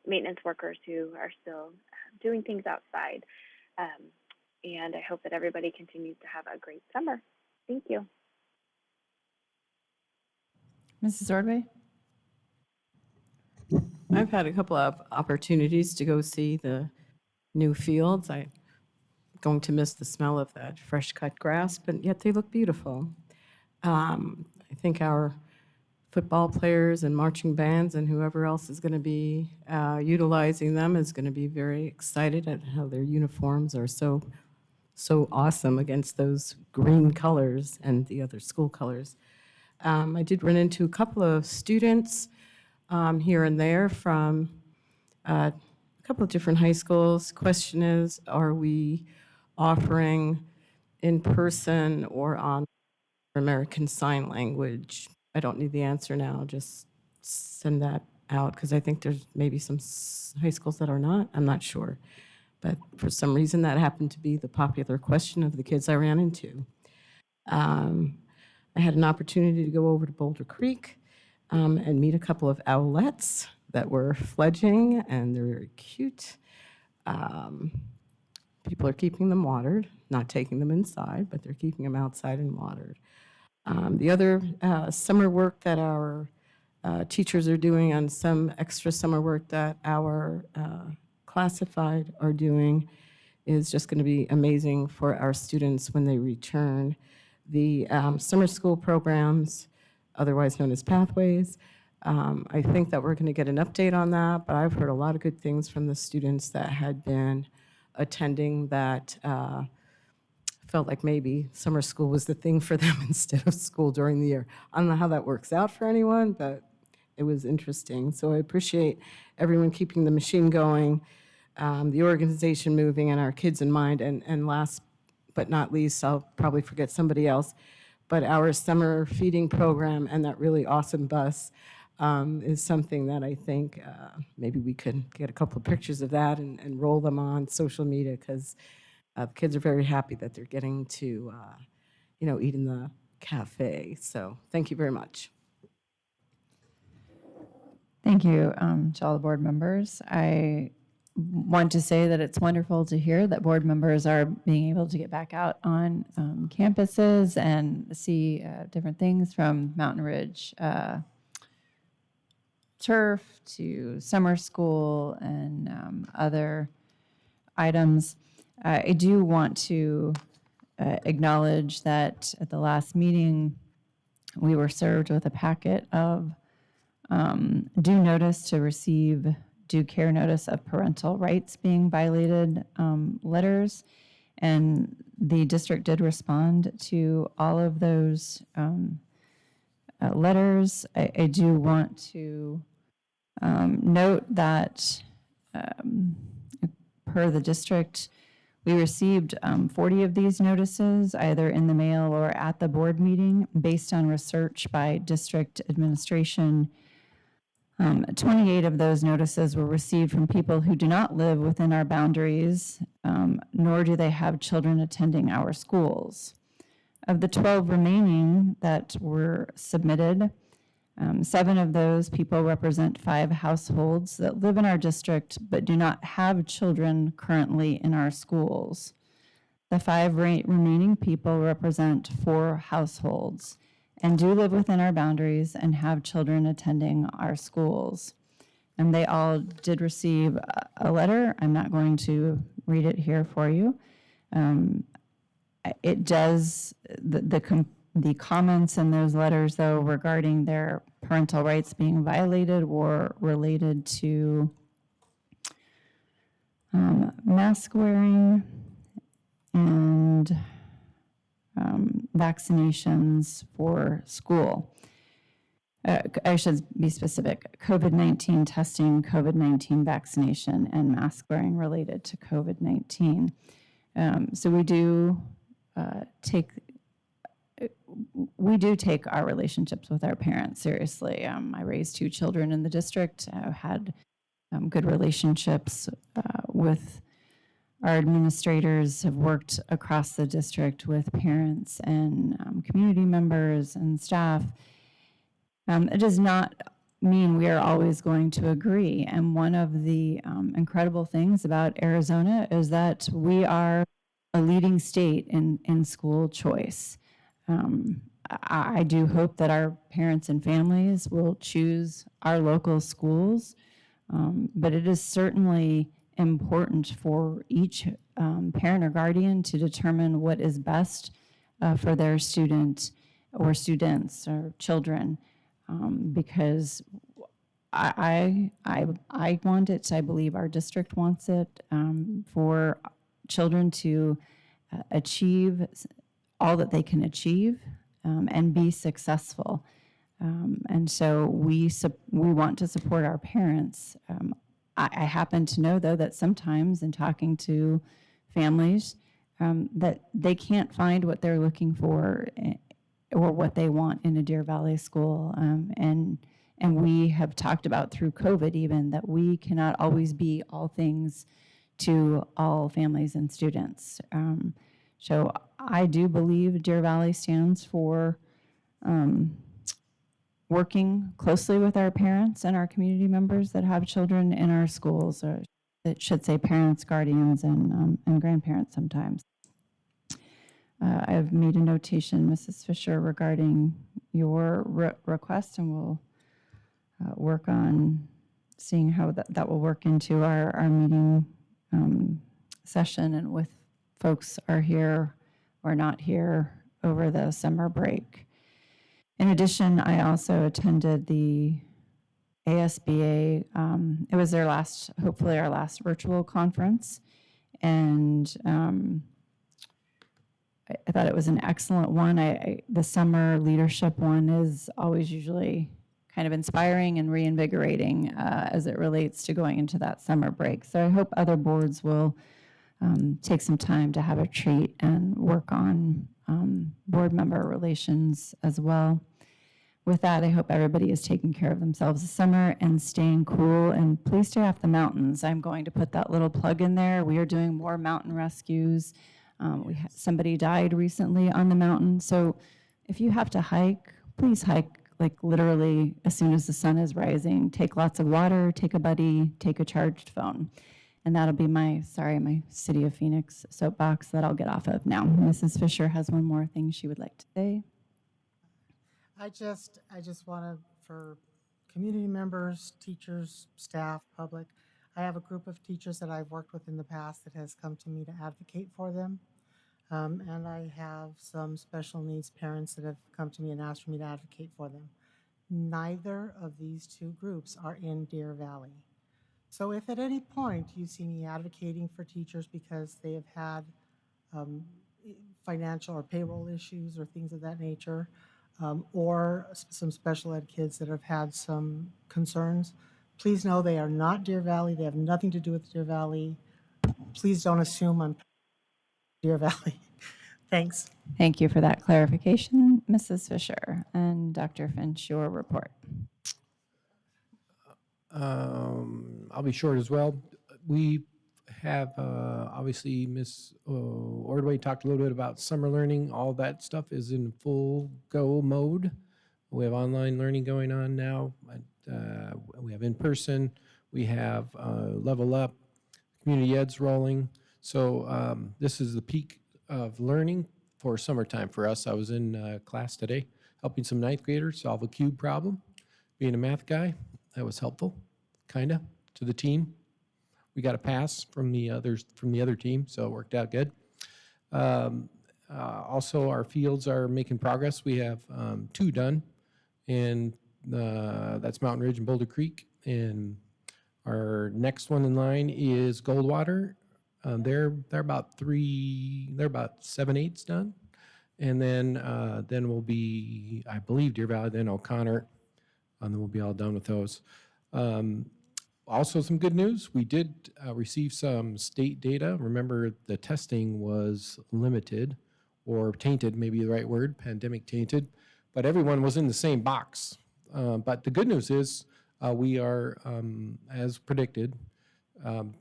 maintenance workers who are still doing things outside. And I hope that everybody continues to have a great summer. Thank you. Mrs. Ordway? I've had a couple of opportunities to go see the new fields. I'm going to miss the smell of that fresh cut grass, but yet they look beautiful. I think our football players and marching bands and whoever else is going to be utilizing them is going to be very excited at how their uniforms are so awesome against those green colors and the other school colors. I did run into a couple of students here and there from a couple of different high schools. Question is, are we offering in person or on American Sign Language? I don't need the answer now, just send that out, because I think there's maybe some high schools that are not, I'm not sure. But for some reason, that happened to be the popular question of the kids I ran into. I had an opportunity to go over to Boulder Creek and meet a couple of owlets that were fledging, and they're very cute. People are keeping them watered, not taking them inside, but they're keeping them outside and watered. The other summer work that our teachers are doing, and some extra summer work that our classified are doing, is just going to be amazing for our students when they return. The summer school programs, otherwise known as Pathways, I think that we're going to get an update on that, but I've heard a lot of good things from the students that had been attending that felt like maybe summer school was the thing for them instead of school during the year. I don't know how that works out for anyone, but it was interesting. So I appreciate everyone keeping the machine going, the organization moving, and our kids in mind. And last but not least, I'll probably forget somebody else, but our summer feeding program and that really awesome bus is something that I think maybe we could get a couple of pictures of that and roll them on social media, because the kids are very happy that they're getting to, eat in the cafe. So thank you very much. Thank you to all the board members. I want to say that it's wonderful to hear that board members are being able to get back out on campuses and see different things, from Mountain Ridge turf to summer school and other items. I do want to acknowledge that at the last meeting, we were served with a packet of due notice to receive due care notice of parental rights being violated letters. And the district did respond to all of those letters. I do want to note that per the district, we received 40 of these notices, either in the mail or at the board meeting, based on research by district administration. 28 of those notices were received from people who do not live within our boundaries, nor do they have children attending our schools. Of the 12 remaining that were submitted, 7 of those people represent 5 households that live in our district but do not have children currently in our schools. The 5 remaining people represent 4 households and do live within our boundaries and have children attending our schools. And they all did receive a letter. I'm not going to read it here for you. It does, the comments in those letters, though, regarding their parental rights being violated or related to mask wearing and vaccinations for school. I should be specific: COVID-19 testing, COVID-19 vaccination, and mask wearing related to COVID-19. So we do take our relationships with our parents seriously. I raised 2 children in the district. I've had good relationships with our administrators have worked across the district with parents and community members and staff. It does not mean we are always going to agree. And one of the incredible things about Arizona is that we are a leading state in school choice. I do hope that our parents and families will choose our local schools, but it is certainly important for each parent or guardian to determine what is best for their student or students or children, because I want it. I believe our district wants it, for children to achieve all that they can achieve, and be successful. And so we want to support our parents. I happen to know, though, that sometimes in talking to families, that they can't find what they're looking for, or what they want in a Deer Valley school. And we have talked about through COVID even that we cannot always be all things to all families and students. So I do believe Deer Valley stands for working closely with our parents and our community members that have children in our schools, or it should say parents, guardians, and grandparents sometimes. I've made a notation, Mrs. Fisher, regarding your request, and we'll work on seeing how that will work into our meeting session, and with folks are here or not here over the summer break. In addition, I also attended the ASBA. It was their last, hopefully our last virtual conference, and I thought it was an excellent one. The summer leadership one is always usually kind of inspiring and reinvigorating as it relates to going into that summer break. So I hope other boards will take some time to have a treat and work on board member relations as well. With that, I hope everybody is taking care of themselves this summer and staying cool, and please stay off the mountains. I'm going to put that little plug in there. We are doing more mountain rescues. Somebody died recently on the mountain. So if you have to hike, please hike like literally as soon as the sun is rising. Take lots of water, take a buddy, take a charged phone. And that'll be my City of Phoenix soapbox that I'll get off of now. Mrs. Fisher has one more thing she would like to say. I just want to, for community members, teachers, staff, public, I have a group of teachers that I've worked with in the past that has come to me to advocate for them. And I have some special needs parents that have come to me and asked for me to advocate for them. Neither of these two groups are in Deer Valley. So if at any point you see me advocating for teachers because they have had financial or payroll issues or things of that nature, or some special ed kids that have had some concerns, please know they are not Deer Valley. They have nothing to do with Deer Valley. Please don't assume I'm Deer Valley. Thanks. Thank you for that clarification, Mrs. Fisher. And Dr. Finch, your report. I'll be short as well. We have, obviously, Ms. Ordway talked a little bit about summer learning. All that stuff is in full go mode. We have online learning going on now. We have in-person. We have Level Up, Community Ed's rolling. So this is the peak of learning for summertime for us. I was in class today helping some ninth graders solve a cube problem. Being a math guy, that was helpful, kind of, to the team. We got a pass from the other team, so it worked out good. Also, our fields are making progress. We have 2 done, and that's Mountain Ridge and Boulder Creek. And our next one in line is Goldwater. They're about 7/8 done, and then we'll be, I believe, Deer Valley, then O'Connor, and then we'll be all done with those. Also, some good news. We did receive some state data. Remember, the testing was limited, or tainted, maybe the right word, pandemic tainted, but everyone was in the same box. But the good news is we are, as predicted,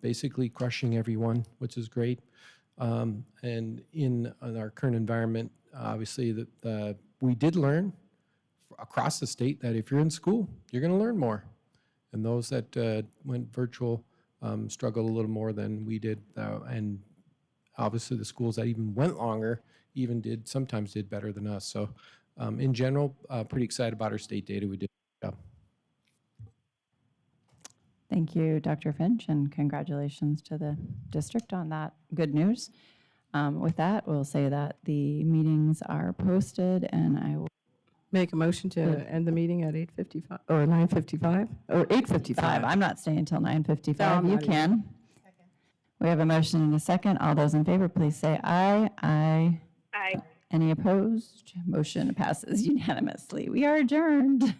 basically crushing everyone, which is great. And in our current environment, obviously, we did learn across the state that if you're in school, you're going to learn more. And those that went virtual struggled a little more than we did. And obviously, the schools that even went longer sometimes did better than us. So in general, pretty excited about our state data. We did a good job. Thank you, Dr. Finch, and congratulations to the district on that good news. With that, we'll say that the meetings are posted, and I will Make a motion to end the meeting at 8:55 or 9:55 or 8:55. I'm not staying until No, 9:55. I'm You not either. can. We have a motion and a second. All those in favor, please say aye. Aye. Aye. Any opposed? Motion passes unanimously. We are adjourned.